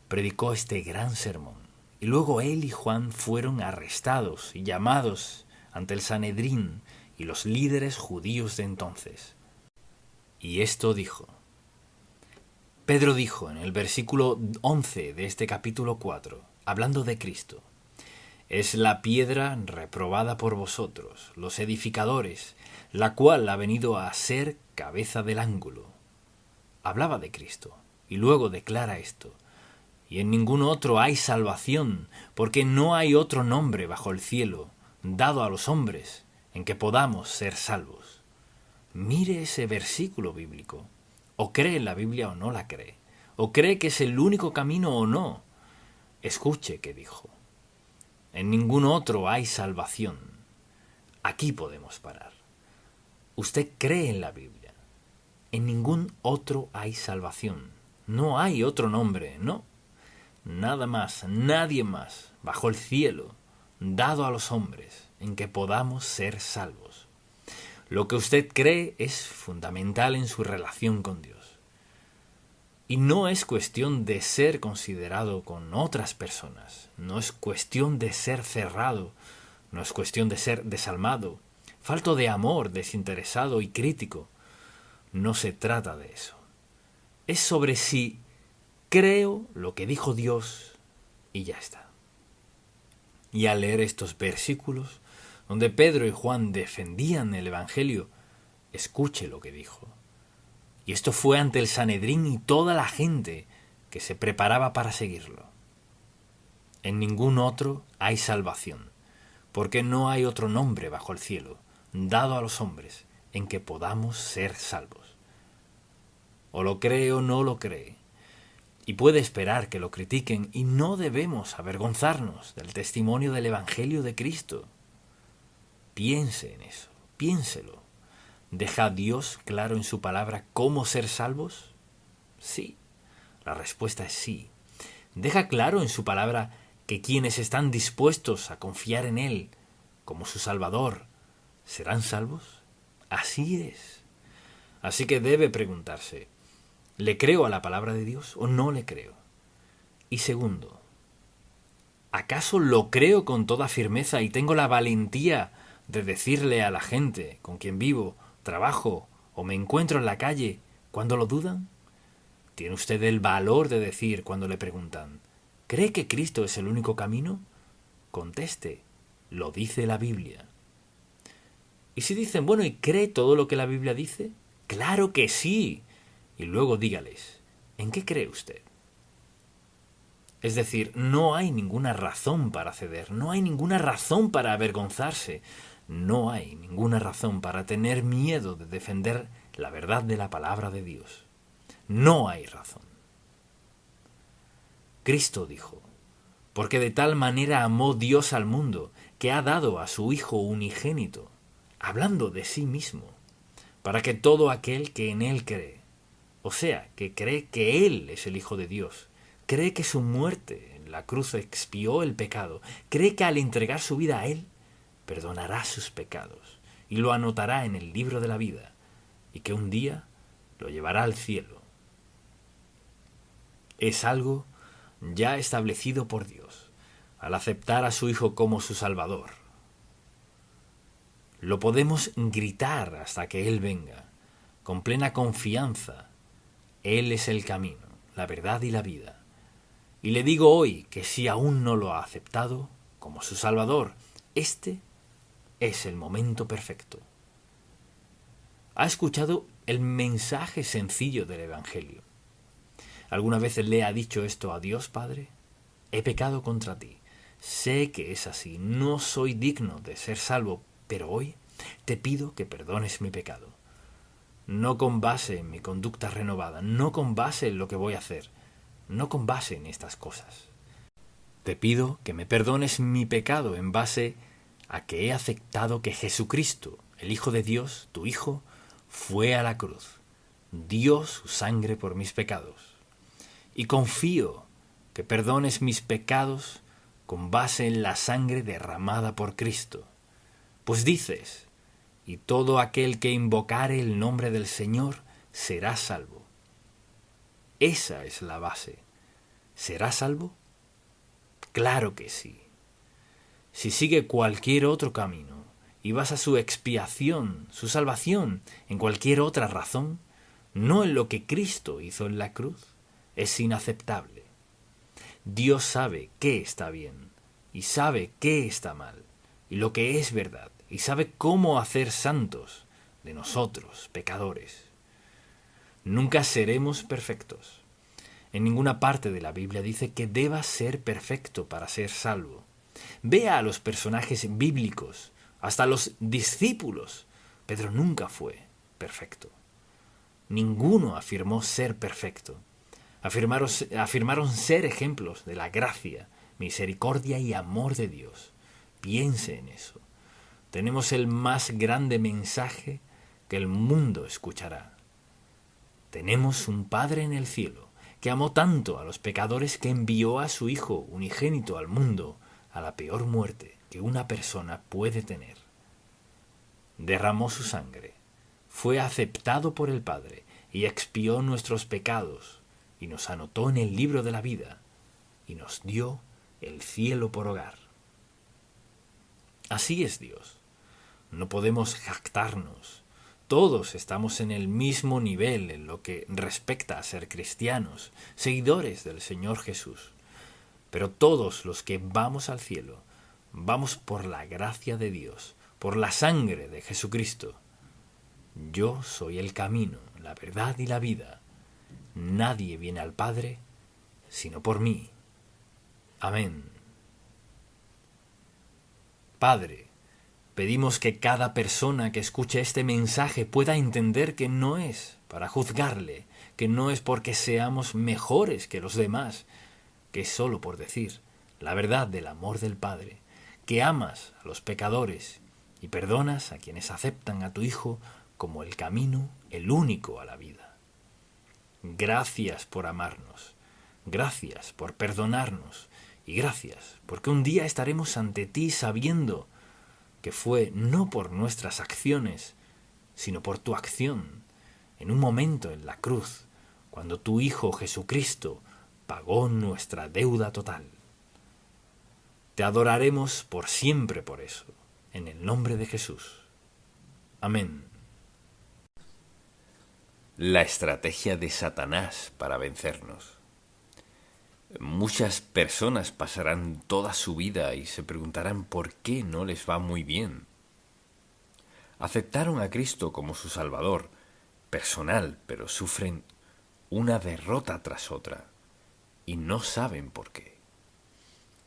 predicó este gran sermón. Y luego él y Juan fueron arrestados y llamados ante el Sanedrín y los líderes judíos de entonces. Y esto dijo. Pedro dijo en el versículo 11 de este capítulo 4, hablando de Cristo: es la piedra reprobada por vosotros, los edificadores, la cual ha venido a ser cabeza del ángulo. Hablaba de Cristo, y luego declara esto: y en ningún otro hay salvación, porque no hay otro nombre bajo el cielo dado a los hombres en que podamos ser salvos. Mire ese versículo bíblico. O cree en la Biblia o no la cree. O cree que es el único camino o no. Escuche qué dijo: en ningún otro hay salvación. Aquí podemos parar. Usted cree en la Biblia. En ningún otro hay salvación. No hay otro nombre, no. Nada más, nadie más, bajo el cielo, dado a los hombres, en que podamos ser salvos. Lo que usted cree es fundamental en su relación con Dios. Y no es cuestión de ser considerado con otras personas, no es cuestión de ser cerrado, No es cuestión de ser desalmado, falto de amor, desinteresado y crítico. No se trata de eso. Es sobre si creo lo que dijo Dios y ya está. Y al leer estos versículos, donde Pedro y Juan defendían el Evangelio, escuche lo que dijo. Y esto fue ante el Sanedrín y toda la gente que se preparaba para seguirlo. En ningún otro hay salvación, porque no hay otro nombre bajo el cielo, dado a los hombres, en que podamos ser salvos. O lo cree o no lo cree, y puede esperar que lo critiquen, y no debemos avergonzarnos del testimonio del Evangelio de Cristo. Piense en eso, piénselo. ¿Deja Dios claro en su palabra cómo ser salvos? Sí, la respuesta es sí. ¿Deja claro en su palabra que quienes están dispuestos a confiar en Él como su Salvador serán salvos? Así es. Así que debe preguntarse, ¿le creo a la palabra de Dios o no le creo? Y segundo, ¿acaso lo creo con toda firmeza y tengo la valentía de decirle a la gente con quien vivo, trabajo o me encuentro en la calle cuando lo dudan? ¿Tiene usted el valor de decir cuando le preguntan, ¿cree que Cristo es el único camino? Conteste, lo dice la Biblia. Y si dicen, bueno, ¿y cree todo lo que la Biblia dice? ¡Claro que sí! Y luego dígales, ¿en qué cree usted? Es decir, no hay ninguna razón para ceder, no hay ninguna razón para avergonzarse, no hay ninguna razón para tener miedo de defender la verdad de la palabra de Dios. No hay razón. Cristo dijo, porque de tal manera amó Dios al mundo, que ha dado a su Hijo unigénito, hablando de sí mismo, para que todo aquel que en Él cree, o sea, que cree que Él es el Hijo de Dios, cree que su muerte en la cruz expió el pecado, cree que al entregar su vida a Él, perdonará sus pecados y lo anotará en el libro de la vida, y que un día lo llevará al cielo. Es algo ya establecido por Dios, al aceptar a su Hijo como su Salvador. Lo podemos gritar hasta que Él venga, con plena confianza. Él es el camino, la verdad y la vida. Y le digo hoy que si aún no lo ha aceptado como su Salvador, este es el momento perfecto. ¿Ha escuchado el mensaje sencillo del Evangelio? ¿Alguna vez le ha dicho esto a Dios Padre? He pecado contra ti. Sé que es así. No soy digno de ser salvo, pero hoy te pido que perdones mi pecado. No con base en mi conducta renovada, no con base en lo que voy a hacer, no con base en estas cosas. Te pido que me perdones mi pecado en base a que he aceptado que Jesucristo, el Hijo de Dios, tu Hijo, fue a la cruz, dio su sangre por mis pecados. Y confío que perdones mis pecados con base en la sangre derramada por Cristo. Pues dices, y todo aquel que invocare el nombre del Señor será salvo. Esa es la base. ¿Será salvo? Claro que sí. Si sigue cualquier otro camino y basa su expiación, su salvación, en cualquier otra razón, no en lo que Cristo hizo en la cruz, es inaceptable. Dios sabe qué está bien y sabe qué está mal y lo que es verdad y sabe cómo hacer santos de nosotros, pecadores. Nunca seremos perfectos. En ninguna parte de la Biblia dice que debas ser perfecto para ser salvo. Vea a los personajes bíblicos, hasta los discípulos. Pedro nunca fue perfecto. Ninguno afirmó ser perfecto. Afirmaron ser ejemplos de la gracia, misericordia y amor de Dios. Piense en eso. Tenemos el más grande mensaje que el mundo escuchará. Tenemos un Padre en el cielo que amó tanto a los pecadores que envió a su Hijo unigénito al mundo a la peor muerte que una persona puede tener. Derramó su sangre, fue aceptado por el Padre y expió nuestros pecados y nos anotó en el libro de la vida y nos dio el cielo por hogar. Así es Dios. No podemos jactarnos. Todos estamos en el mismo nivel en lo que respecta a ser cristianos, seguidores del Señor Jesús. Pero todos los que vamos al cielo, vamos por la gracia de Dios, por la sangre de Jesucristo. Yo soy el camino, la verdad y la vida. Nadie viene al Padre sino por mí. Amén. Padre, pedimos que cada persona que escuche este mensaje pueda entender que no es para juzgarle, que no es porque seamos mejores que los demás, que es solo por decir la verdad del amor del Padre, que amas a los pecadores y perdonas a quienes aceptan a tu Hijo como el camino, el único a la vida. Gracias por amarnos, gracias por perdonarnos y gracias porque un día estaremos ante ti sabiendo que fue no por nuestras acciones, sino por tu acción, en un momento en la cruz, cuando tu Hijo Jesucristo pagó nuestra deuda total. Te adoraremos por siempre por eso, en el nombre de Jesús. Amén. La estrategia de Satanás para vencernos. Muchas personas pasarán toda su vida y se preguntarán por qué no les va muy bien. Aceptaron a Cristo como su Salvador personal, pero sufren una derrota tras otra y no saben por qué.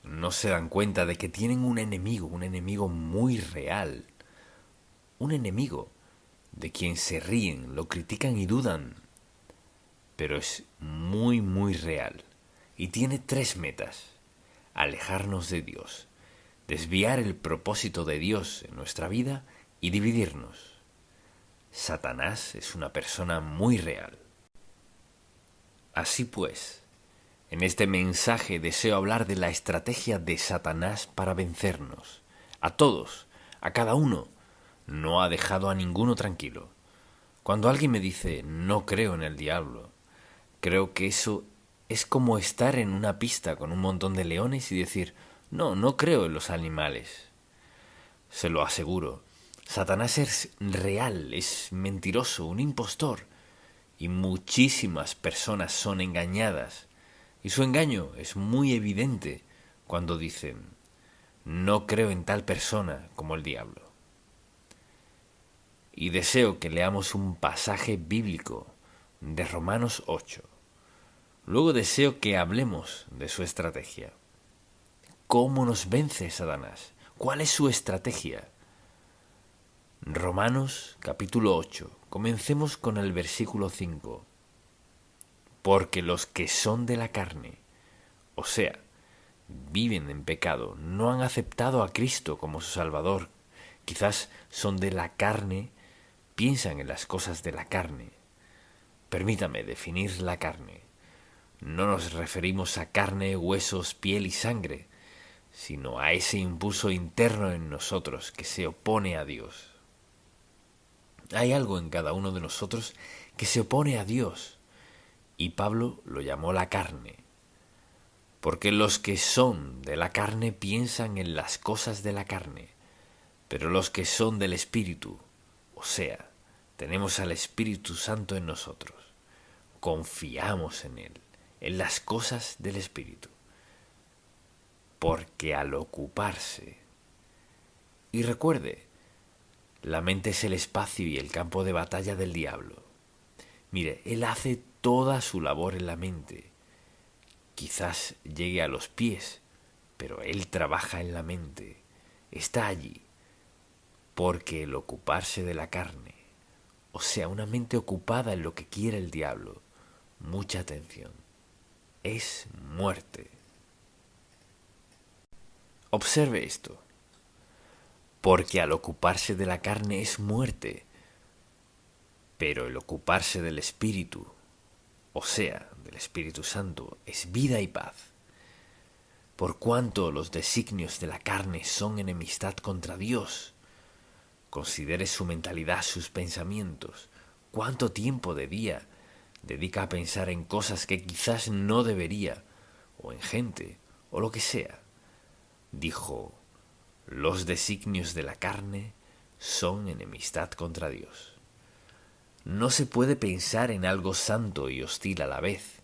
No se dan cuenta de que tienen un enemigo muy real, un enemigo de quien se ríen, lo critican y dudan, pero es muy real y tiene 3 metas: alejarnos de Dios, desviar el propósito de Dios en nuestra vida y dividirnos. Satanás es una persona muy real. Así pues, en este mensaje deseo hablar de la estrategia de Satanás para vencernos. A todos, a cada uno. No ha dejado a ninguno tranquilo. Cuando alguien me dice no creo en el diablo, creo que eso es como estar en una pista con un montón de leones y decir no creo en los animales. Se lo aseguro, Satanás es real, es mentiroso, un impostor, y muchísimas personas son engañadas. Y su engaño es muy evidente cuando dicen no creo en tal persona como el diablo. Y deseo que leamos un pasaje bíblico de Romanos 8. Luego deseo que hablemos de su estrategia. ¿Cómo nos vence Satanás? ¿Cuál es su estrategia? Romanos capítulo 8. Comencemos con el versículo 5. Porque los que son de la carne, o sea, viven en pecado, no han aceptado a Cristo como su Salvador. Quizás son de la carne, piensan en las cosas de la carne. Permítame definir la carne. No nos referimos a carne, huesos, piel y sangre, sino a ese impulso interno en nosotros que se opone a Dios. Hay algo en cada uno de nosotros que se opone a Dios, y Pablo lo llamó la carne, porque los que son de la carne piensan en las cosas de la carne, pero los que son del Espíritu, o sea, tenemos al Espíritu Santo en nosotros, confiamos en Él, en las cosas del Espíritu, porque al ocuparse, y recuerde, la mente es el espacio y el campo de batalla del diablo. Mire, él hace toda su labor en la mente. Quizás llegue a los pies, pero él trabaja en la mente. Está allí, porque el ocuparse de la carne, o sea, una mente ocupada en lo que quiere el diablo, mucha atención, es muerte. Observe esto. Porque al ocuparse de la carne es muerte, pero el ocuparse del Espíritu, o sea, del Espíritu Santo, es vida y paz. Por cuanto los designios de la carne son enemistad contra Dios, considere su mentalidad, sus pensamientos. ¿Cuánto tiempo de día dedica a pensar en cosas que quizás no debería, o en gente, o lo que sea? Dijo, Los designios de la carne son enemistad contra Dios. No se puede pensar en algo santo y hostil a la vez,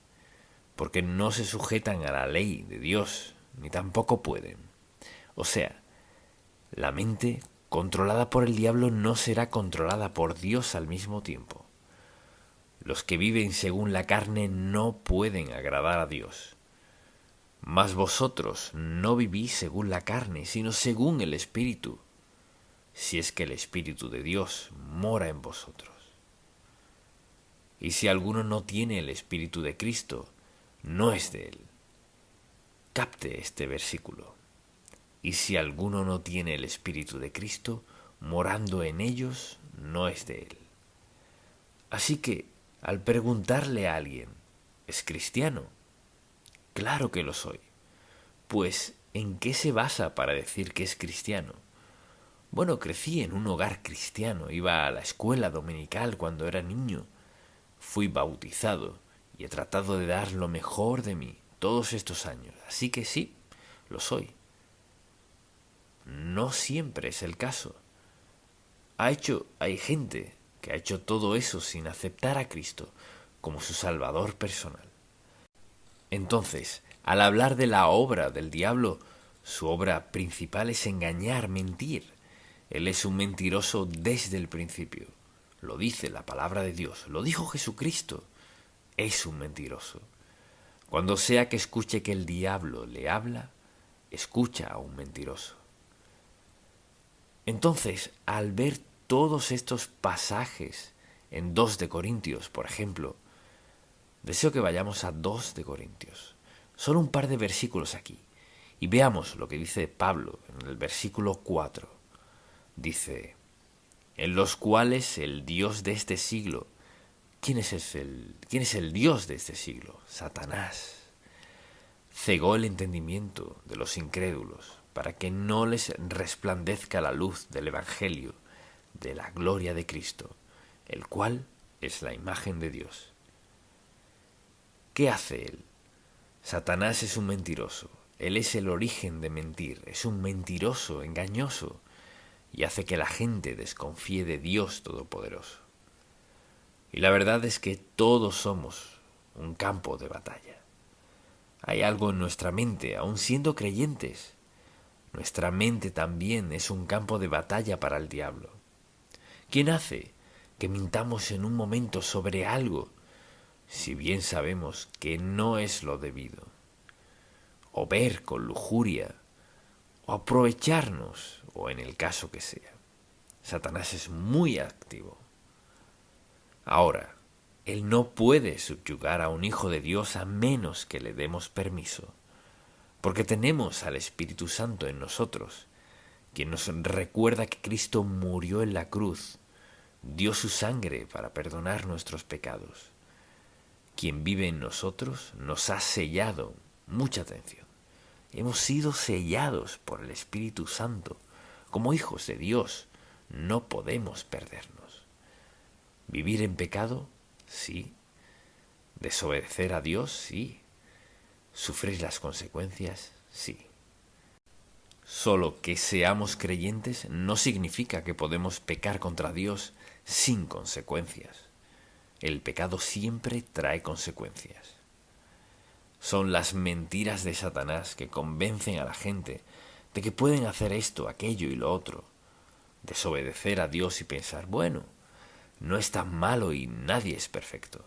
porque no se sujetan a la ley de Dios, ni tampoco pueden. O sea, la mente controlada por el diablo no será controlada por Dios al mismo tiempo. Los que viven según la carne no pueden agradar a Dios. Mas vosotros no vivís según la carne, sino según el Espíritu, si es que el Espíritu de Dios mora en vosotros. Y si alguno no tiene el Espíritu de Cristo, no es de él. Capte este versículo. Y si alguno no tiene el Espíritu de Cristo, morando en ellos, no es de él. Así que, al preguntarle a alguien, ¿es cristiano? Claro que lo soy. Pues, ¿en qué se basa para decir que es cristiano? Bueno, crecí en un hogar cristiano, iba a la escuela dominical cuando era niño, fui bautizado y he tratado de dar lo mejor de mí todos estos años, así que sí, lo soy. No siempre es el caso. Hay gente que ha hecho todo eso sin aceptar a Cristo como su Salvador personal. Entonces, al hablar de la obra del diablo, su obra principal es engañar, mentir. Él es un mentiroso desde el principio. Lo dice la palabra de Dios, lo dijo Jesucristo. Es un mentiroso. Cuando sea que escuche que el diablo le habla, escucha a un mentiroso. Entonces, al ver todos estos pasajes en 2 de Corintios, por ejemplo, deseo que vayamos a 2 de Corintios. Solo un par de versículos aquí. Y veamos lo que dice Pablo en el versículo 4. Dice, en los cuales el Dios de este siglo. ¿Quién es el Dios de este siglo? Satanás. Cegó el entendimiento de los incrédulos para que no les resplandezca la luz del Evangelio de la gloria de Cristo, el cual es la imagen de Dios. ¿Qué hace él? Satanás es un mentiroso. Él es el origen de mentir. Es un mentiroso, engañoso, y hace que la gente desconfíe de Dios Todopoderoso. Y la verdad es que todos somos un campo de batalla. Hay algo en nuestra mente, aun siendo creyentes. Nuestra mente también es un campo de batalla para el diablo. ¿Quién hace que mintamos en un momento sobre algo, si bien sabemos que no es lo debido? O ver con lujuria, o aprovecharnos, o en el caso que sea. Satanás es muy activo. Ahora, él no puede subyugar a un hijo de Dios a menos que le demos permiso, porque tenemos al Espíritu Santo en nosotros, quien nos recuerda que Cristo murió en la cruz, dio su sangre para perdonar nuestros pecados. Quien vive en nosotros nos ha sellado, mucha atención. Hemos sido sellados por el Espíritu Santo. Como hijos de Dios, no podemos perdernos. ¿Vivir en pecado? Sí. ¿Desobedecer a Dios? Sí. ¿Sufrir las consecuencias? Sí. Solo que seamos creyentes no significa que podemos pecar contra Dios sin consecuencias. El pecado siempre trae consecuencias. Son las mentiras de Satanás que convencen a la gente de que pueden hacer esto, aquello y lo otro. Desobedecer a Dios y pensar, bueno, no es tan malo y nadie es perfecto.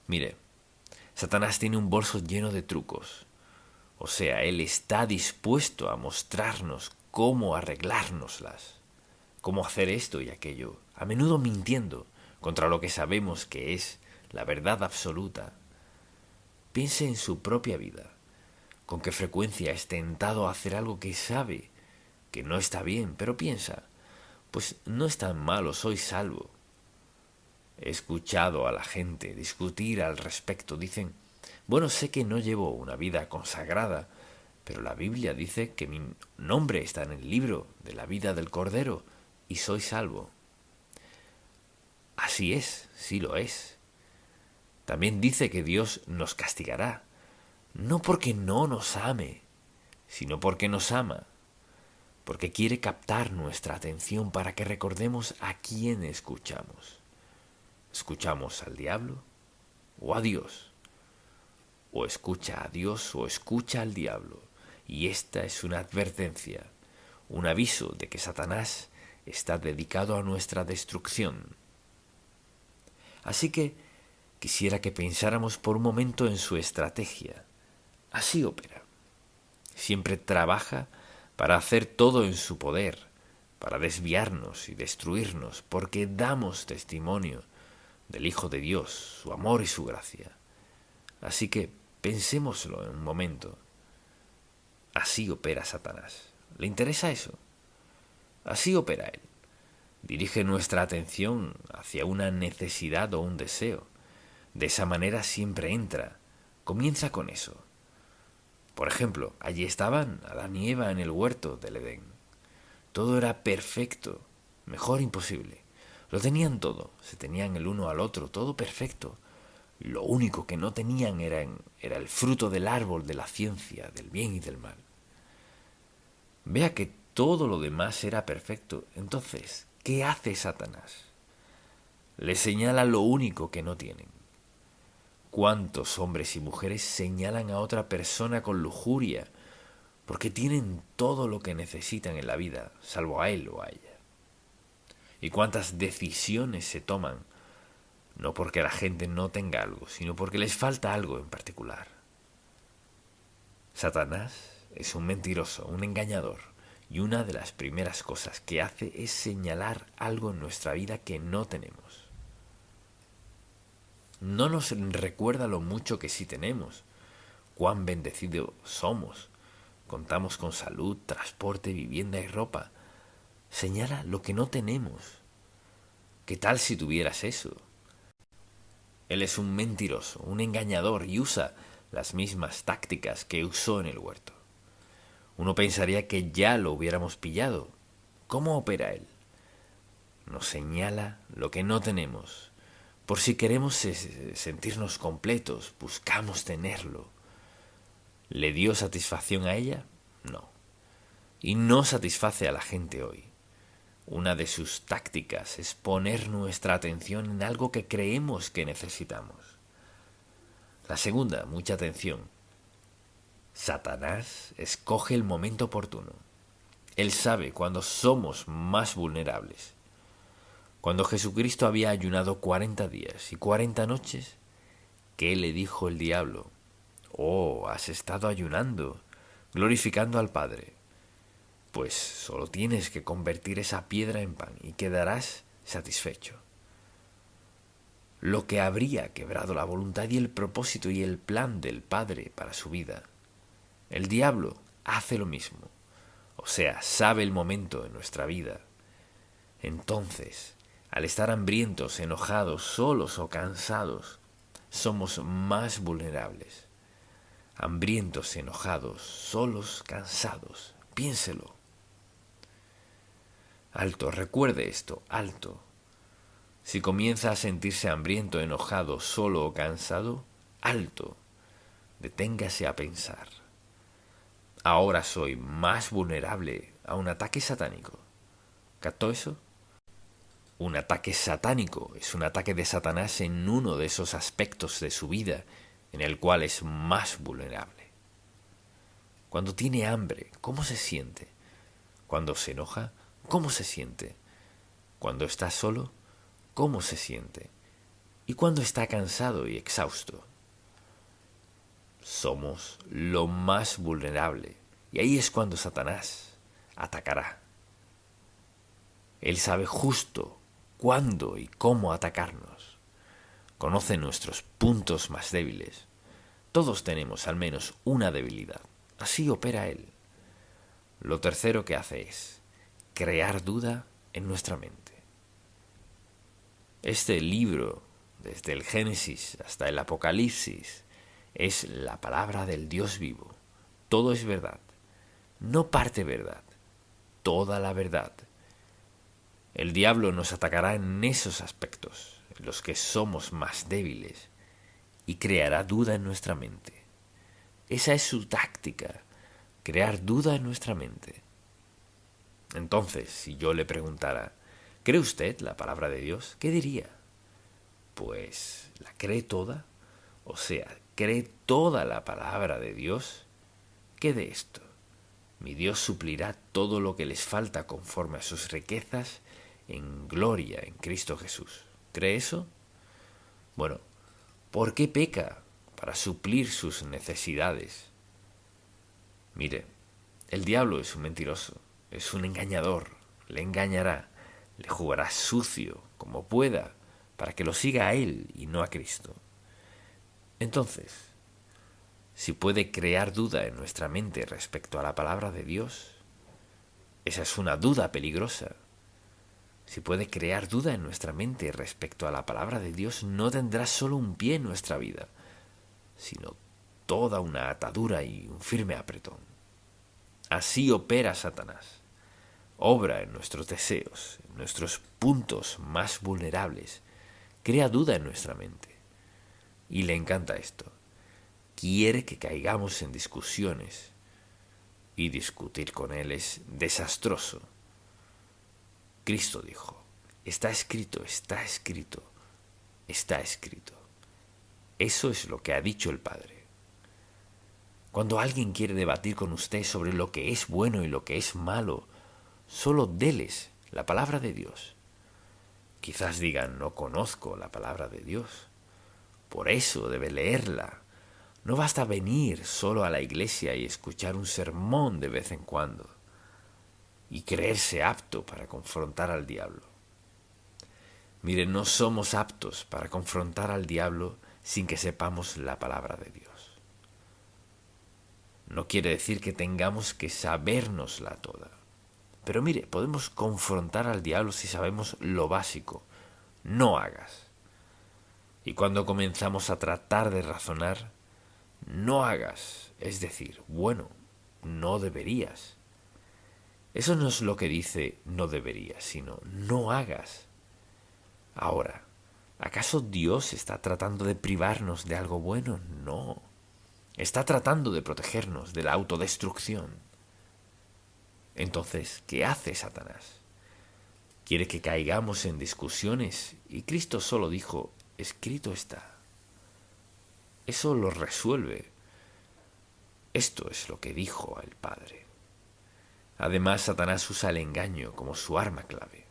Mire, Satanás tiene un bolso lleno de trucos. O sea, él está dispuesto a mostrarnos cómo arreglárnoslas, cómo hacer esto y aquello, a menudo mintiendo contra lo que sabemos que es la verdad absoluta. Piense en su propia vida. ¿Con qué frecuencia es tentado a hacer algo que sabe que no está bien, pero piensa, pues no es tan malo, soy salvo? He escuchado a la gente discutir al respecto. Dicen, bueno, sé que no llevo una vida consagrada, pero la Biblia dice que mi nombre está en el libro de la vida del Cordero y soy salvo. Así es, sí lo es. También dice que Dios nos castigará, no porque no nos ame, sino porque nos ama. porque quiere captar nuestra atención para que recordemos a quién escuchamos. ¿Escuchamos al diablo o a Dios? O escucha a Dios o escucha al diablo. Y esta es una advertencia, un aviso de que Satanás está dedicado a nuestra destrucción. Así que quisiera que pensáramos por un momento en su estrategia. Así opera. Siempre trabaja para hacer todo en su poder, para desviarnos y destruirnos, porque damos testimonio del Hijo de Dios, su amor y su gracia. Así que pensémoslo en un momento. Así opera Satanás. ¿Le interesa eso? Así opera él. Dirige nuestra atención hacia una necesidad o un deseo. De esa manera siempre entra. Comienza con eso. Por ejemplo, allí estaban Adán y Eva en el huerto del Edén. Todo era perfecto, mejor imposible. Lo tenían todo, se tenían el uno al otro, todo perfecto. Lo único que no tenían era el fruto del árbol de la ciencia, del bien y del mal. Vea que todo lo demás era perfecto. Entonces, ¿qué hace Satanás? Le señala lo único que no tienen. ¿Cuántos hombres y mujeres señalan a otra persona con lujuria porque tienen todo lo que necesitan en la vida, salvo a él o a ella? ¿Y cuántas decisiones se toman no porque la gente no tenga algo, sino porque les falta algo en particular? Satanás es un mentiroso, un engañador, y una de las primeras cosas que hace es señalar algo en nuestra vida que no tenemos. No nos recuerda lo mucho que sí tenemos, cuán bendecidos somos. Contamos con salud, transporte, vivienda y ropa. Señala lo que no tenemos. ¿Qué tal si tuvieras eso? Él es un mentiroso, un engañador y usa las mismas tácticas que usó en el huerto. Uno pensaría que ya lo hubiéramos pillado. ¿Cómo opera él? Nos señala lo que no tenemos. Por si queremos sentirnos completos, buscamos tenerlo. ¿Le dio satisfacción a ella? No. Y no satisface a la gente hoy. Una de sus tácticas es poner nuestra atención en algo que creemos que necesitamos. La segunda, mucha atención. Satanás escoge el momento oportuno. Él sabe cuándo somos más vulnerables. Cuando Jesucristo había ayunado 40 días y 40 noches, ¿qué le dijo el diablo? Oh, has estado ayunando, glorificando al Padre. Pues solo tienes que convertir esa piedra en pan y quedarás satisfecho. Lo que habría quebrado la voluntad y el propósito y el plan del Padre para su vida. El diablo hace lo mismo, o sea, sabe el momento de nuestra vida. Entonces, al estar hambrientos, enojados, solos o cansados, somos más vulnerables. Hambrientos, enojados, solos, cansados. Piénselo. Alto, recuerde esto, alto. Si comienza a sentirse hambriento, enojado, solo o cansado, alto. Deténgase a pensar. Ahora soy más vulnerable a un ataque satánico. ¿Captó eso? Un ataque satánico es un ataque de Satanás en uno de esos aspectos de su vida en el cual es más vulnerable. Cuando tiene hambre, ¿cómo se siente? Cuando se enoja, ¿cómo se siente? Cuando está solo, ¿cómo se siente? Y cuando está cansado y exhausto. Somos lo más vulnerable, y ahí es cuando Satanás atacará. Él sabe justo cuándo y cómo atacarnos. Conoce nuestros puntos más débiles. Todos tenemos al menos una debilidad. Así opera él. Lo tercero que hace es crear duda en nuestra mente. Este libro, desde el Génesis hasta el Apocalipsis, es la palabra del Dios vivo. Todo es verdad. No parte verdad. Toda la verdad. El diablo nos atacará en esos aspectos, en los que somos más débiles, y creará duda en nuestra mente. Esa es su táctica, crear duda en nuestra mente. Entonces, si yo le preguntara, ¿cree usted la palabra de Dios? ¿Qué diría? Pues, ¿la cree toda? O sea, ¿cree toda la palabra de Dios? ¿Qué de esto? Mi Dios suplirá todo lo que les falta conforme a sus riquezas en gloria en Cristo Jesús. ¿Cree eso? Bueno, ¿por qué peca? Para suplir sus necesidades. Mire, el diablo es un mentiroso, es un engañador, le engañará, le jugará sucio como pueda para que lo siga a él y no a Cristo. Entonces, si puede crear duda en nuestra mente respecto a la palabra de Dios, esa es una duda peligrosa. Si puede crear duda en nuestra mente respecto a la palabra de Dios, no tendrá solo un pie en nuestra vida, sino toda una atadura y un firme apretón. Así opera Satanás. Obra en nuestros deseos, en nuestros puntos más vulnerables. Crea duda en nuestra mente. Y le encanta esto. Quiere que caigamos en discusiones. Y discutir con él es desastroso. Cristo dijo, está escrito, está escrito, está escrito. Eso es lo que ha dicho el Padre. Cuando alguien quiere debatir con usted sobre lo que es bueno y lo que es malo, solo déles la palabra de Dios. Quizás digan, no conozco la palabra de Dios. Por eso debe leerla. No basta venir solo a la iglesia y escuchar un sermón de vez en cuando y creerse apto para confrontar al diablo. Mire, no somos aptos para confrontar al diablo sin que sepamos la palabra de Dios. No quiere decir que tengamos que sabérnosla toda. Pero mire, podemos confrontar al diablo si sabemos lo básico. No hagas. Y cuando comenzamos a tratar de razonar, no hagas, es decir, bueno, no deberías. Eso no es lo que dice no deberías, sino no hagas. Ahora, ¿acaso Dios está tratando de privarnos de algo bueno? No. Está tratando de protegernos de la autodestrucción. Entonces, ¿qué hace Satanás? Quiere que caigamos en discusiones y Cristo solo dijo, escrito está. Eso lo resuelve. Esto es lo que dijo el Padre. Además, Satanás usa el engaño como su arma clave.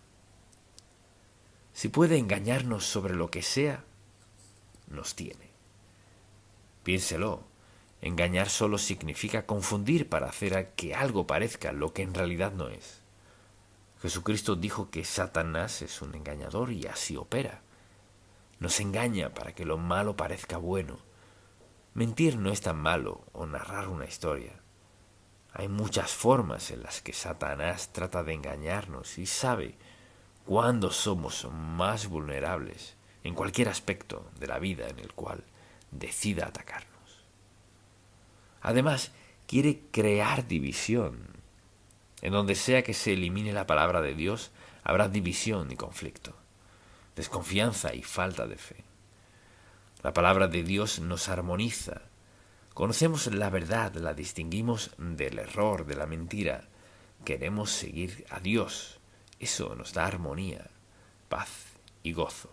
Si puede engañarnos sobre lo que sea, nos tiene. Piénselo, engañar solo significa confundir para hacer que algo parezca lo que en realidad no es. Jesucristo dijo que Satanás es un engañador y así opera. Nos engaña para que lo malo parezca bueno. Mentir no es tan malo o narrar una historia. Hay muchas formas en las que Satanás trata de engañarnos y sabe cuándo somos más vulnerables en cualquier aspecto de la vida en el cual decida atacarnos. Además, quiere crear división. En donde sea que se elimine la palabra de Dios, habrá división y conflicto, desconfianza y falta de fe. La palabra de Dios nos armoniza. Conocemos la verdad, la distinguimos del error, de la mentira. Queremos seguir a Dios. Eso nos da armonía, paz y gozo.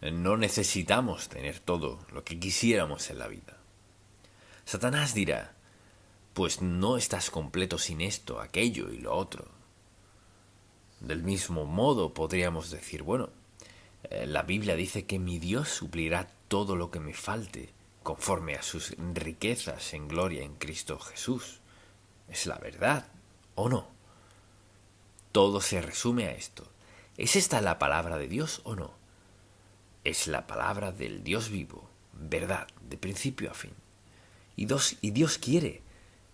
No necesitamos tener todo lo que quisiéramos en la vida. Satanás dirá, pues no estás completo sin esto, aquello y lo otro. Del mismo modo podríamos decir, bueno, la Biblia dice que mi Dios suplirá todo lo que me falte conforme a sus riquezas en gloria en Cristo Jesús. ¿Es la verdad o no? Todo se resume a esto. ¿Es esta la palabra de Dios o no? Es la palabra del Dios vivo, verdad, de principio a fin. Y Dios quiere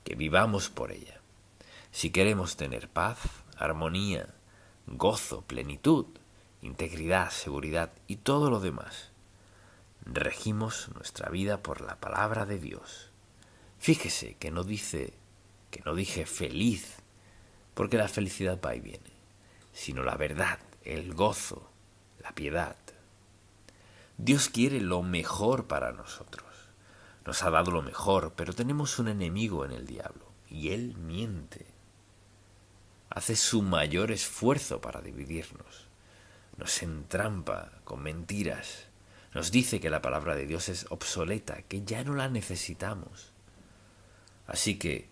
que vivamos por ella. Si queremos tener paz, armonía, gozo, plenitud, integridad, seguridad y todo lo demás, regimos nuestra vida por la palabra de Dios. Fíjese que no dije feliz, porque la felicidad va y viene, sino la verdad, el gozo, la piedad. Dios quiere lo mejor para nosotros. Nos ha dado lo mejor, pero tenemos un enemigo en el diablo, y él miente. hace su mayor esfuerzo para dividirnos. Nos entrampa con mentiras. Nos dice que la palabra de Dios es obsoleta, que ya no la necesitamos. Así que,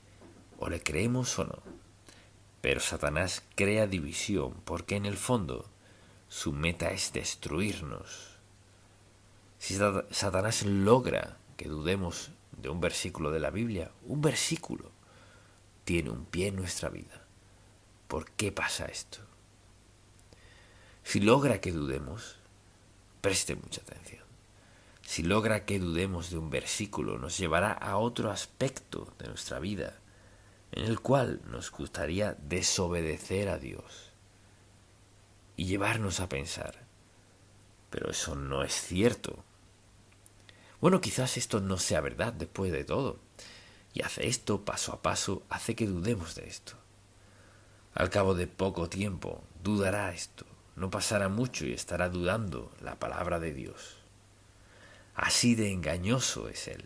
o le creemos o no. Pero Satanás crea división porque en el fondo su meta es destruirnos. Si Satanás logra que dudemos de un versículo de la Biblia, un versículo tiene un pie en nuestra vida. ¿Por qué pasa esto? Si logra que dudemos, preste mucha atención. Si logra que dudemos de un versículo, nos llevará a otro aspecto de nuestra vida, en el cual nos gustaría desobedecer a Dios y llevarnos a pensar, pero eso no es cierto. Bueno, quizás esto no sea verdad después de todo, y hace esto paso a paso, hace que dudemos de esto. Al cabo de poco tiempo, dudará esto, no pasará mucho y estará dudando la palabra de Dios. Así de engañoso es él.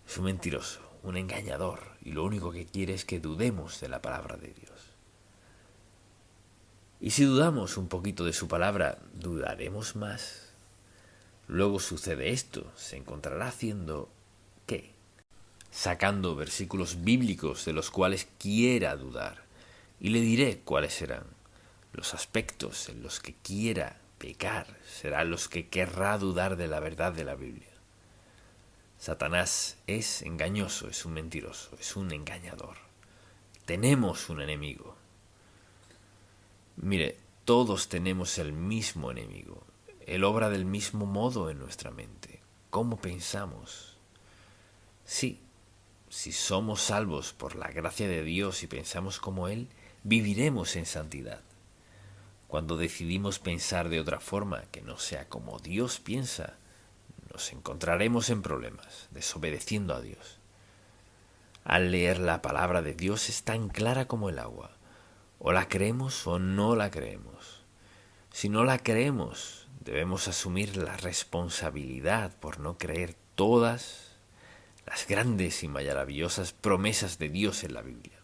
Es un mentiroso, un engañador, y lo único que quiere es que dudemos de la palabra de Dios. Y si dudamos un poquito de su palabra, ¿dudaremos más? Luego sucede esto, se encontrará haciendo ¿qué? Sacando versículos bíblicos de los cuales quiera dudar, y le diré cuáles serán. Los aspectos en los que quiera pecar serán los que querrá dudar de la verdad de la Biblia. Satanás es engañoso, es un mentiroso, es un engañador. Tenemos un enemigo. Mire, todos tenemos el mismo enemigo. Él obra del mismo modo en nuestra mente. ¿Cómo pensamos? Sí, si somos salvos por la gracia de Dios y pensamos como Él, viviremos en santidad. Cuando decidimos pensar de otra forma que no sea como Dios piensa, nos encontraremos en problemas, desobedeciendo a Dios. Al leer la palabra de Dios es tan clara como el agua. O la creemos o no la creemos. Si no la creemos, debemos asumir la responsabilidad por no creer todas las grandes y maravillosas promesas de Dios en la Biblia.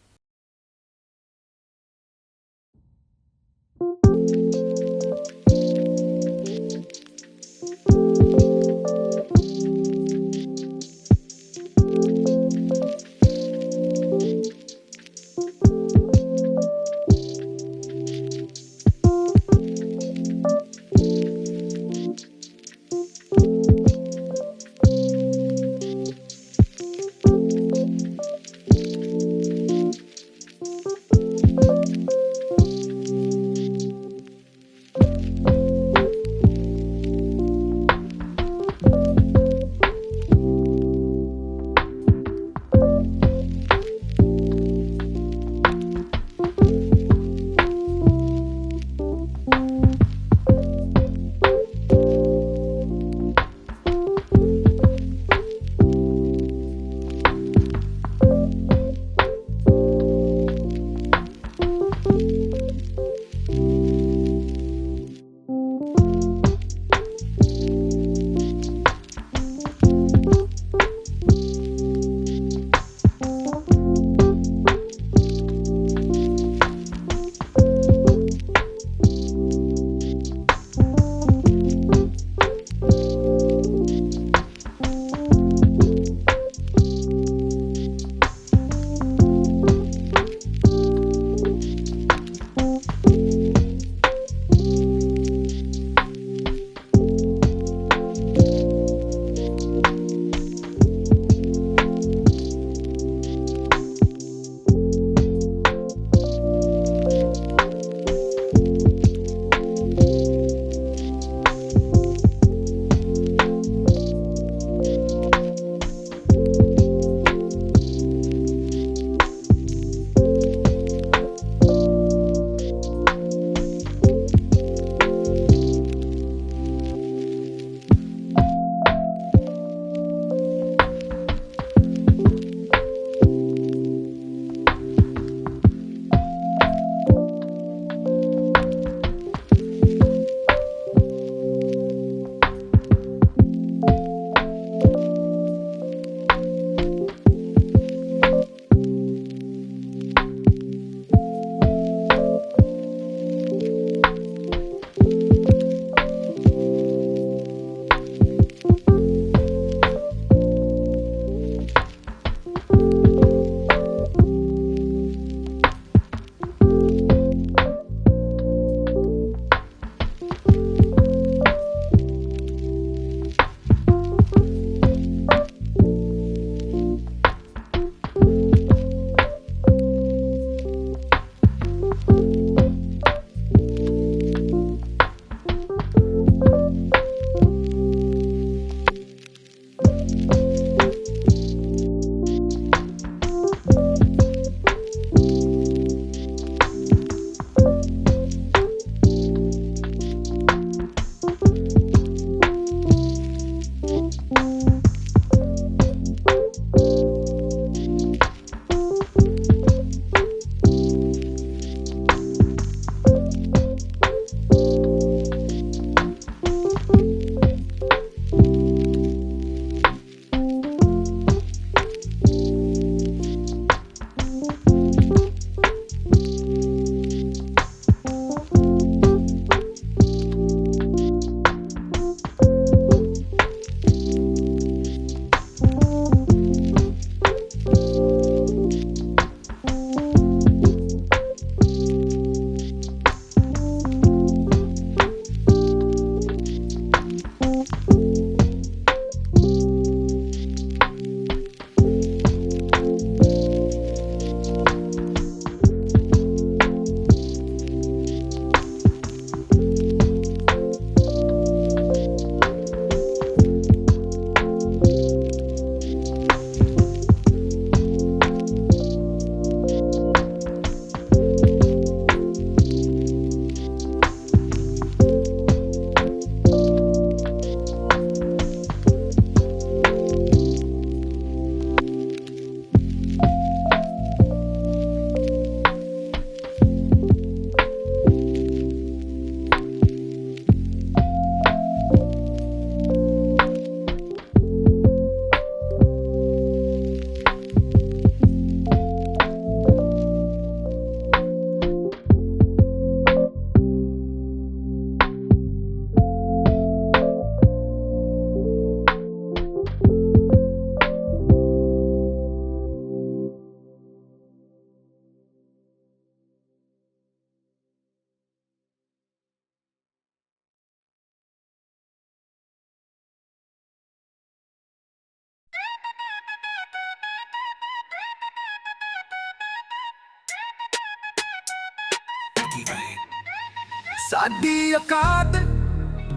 ਸਾਡੀ ਔਕਾਤ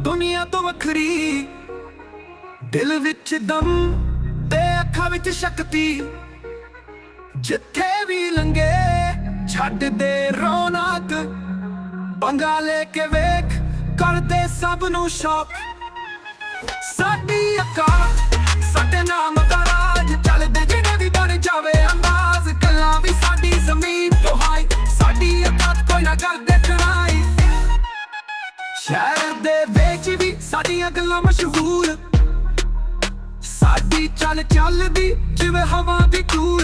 ਦੁਨੀਆ ਤੋਂ ਵੱਖਰੀ, ਦਿਲ ਵਿੱਚ ਦਮ ਤੇ ਅੱਖਾਂ ਵਿੱਚ ਸ਼ਕਤੀ। ਜਿੱਥੇ ਵੀ ਲੰਘੇ ਛੱਡ ਦੇ ਰੌਣਕ, ਪੰਗਾ ਲੈ ਕੇ ਵੇਖ ਕਰਦੇ ਸਭ ਨੂੰ ਸ਼ੌਕ। ਸਾਡੀ ਔਕਾਤ ਸਾਡੇ ਨਾਮ ਦਾ ਰਾਜ, ਚੱਲਦੇ ਜਿਹੜੇ ਵੀ ਬਣ ਜਾਵੇ ਅੰਦਾਜ਼। ਗੱਲਾਂ ਵੀ ਸਾਡੀ ਜ਼ਮੀਨ ਤੋਂ ਹਾਈ, ਸਾਡੀ ਔਕਾਤ ਕੋਈ ਨਾ ਕਰਦੇ ਟਰਾਈ। ਸ਼ਹਿਰ ਦੇ ਵਿੱਚ ਵੀ ਸਾਡੀਆਂ ਗੱਲਾਂ ਮਸ਼ਹੂਰ, ਸਾਡੀ ਚੱਲ ਚੱਲਦੀ ਜਿਵੇਂ ਹਵਾ ਦੀ ਧੂੜ।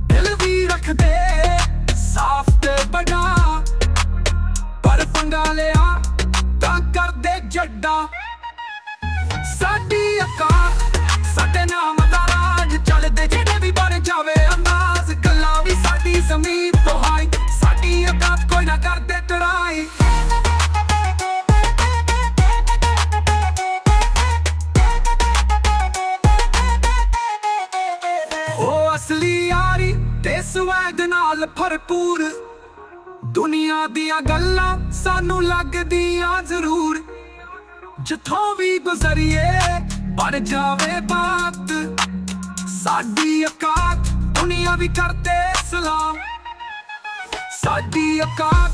ਦਿਲ ਵੀ ਰੱਖਦੇ ਸਾਫ਼ ਤੇ ਬੜਾ, ਪਰ ਪੰਗਾ ਲਿਆ ਤਾਂ ਕਰਦੇ ਜੱਡਾ। ਸਾਡੀ ਔਕਾਤ ਸਾਡੇ ਨਾਮ ਦਾ ਰਾਜ, ਚੱਲਦੇ ਜਿਹੜੇ ਵੀ ਬਣ ਜਾਵੇ ਅੰਦਾਜ਼। ਗੱਲਾਂ ਵੀ ਸਾਡੀ ਜ਼ਮੀਨ ਤੋਂ ਹਾਈ, ਸਾਡੀ ਔਕਾਤ ਕੋਈ ਨਾ ਕਰਦੇ ਟਰਾਈ। ਉਹ ਅਸਲੀ ਯਾਰੀ ਤੇ ਸਵੈਗ ਨਾਲ ਭਰਪੂਰ, ਦੁਨੀਆ ਦੀਆਂ ਗੱਲਾਂ ਸਾਨੂੰ ਲੱਗਦੀਆਂ ਜ਼ਰੂਰ। ਜਿੱਥੋਂ ਵੀ ਗੁਜ਼ਰੀਏ ਬਣ ਜਾਵੇ ਬਾਤ, ਸਾਡੀ ਔਕਾਤ ਦੁਨੀਆ ਵੀ ਕਰਦੇ ਸਲਾਮ। ਸਾਡੀ ਔਕਾਤ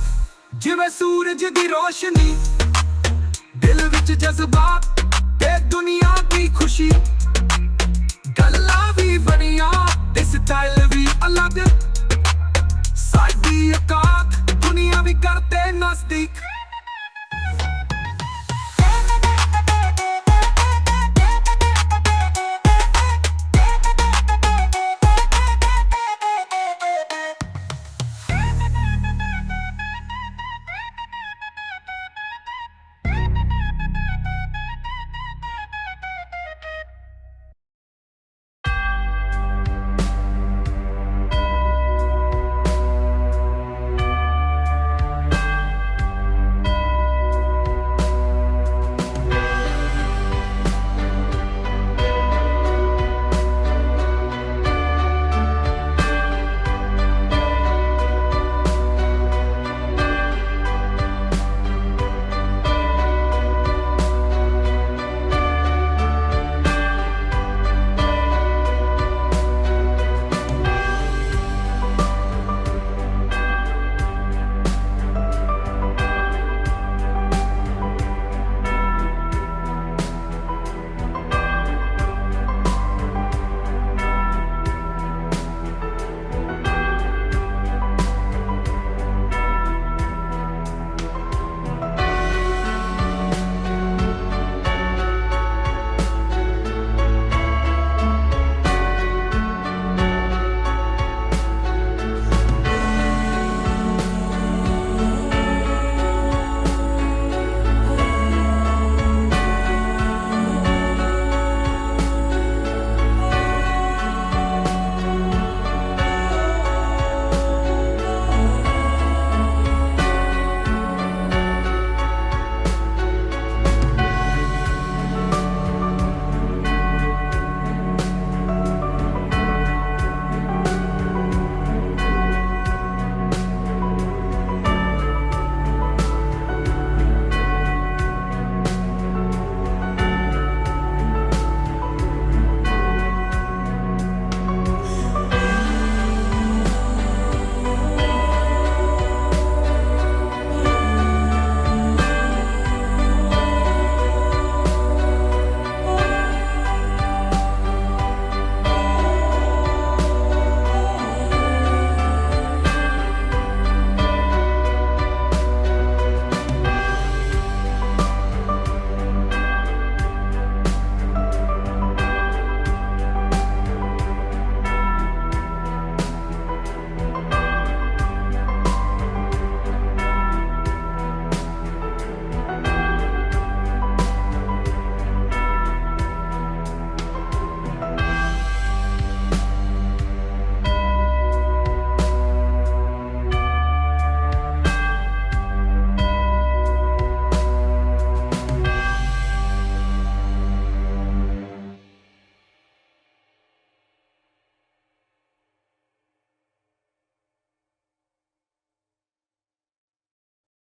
ਜਿਵੇਂ ਸੂਰਜ ਦੀ ਰੋਸ਼ਨੀ, ਦਿਲ ਵਿੱਚ ਜਜ਼ਬਾਤ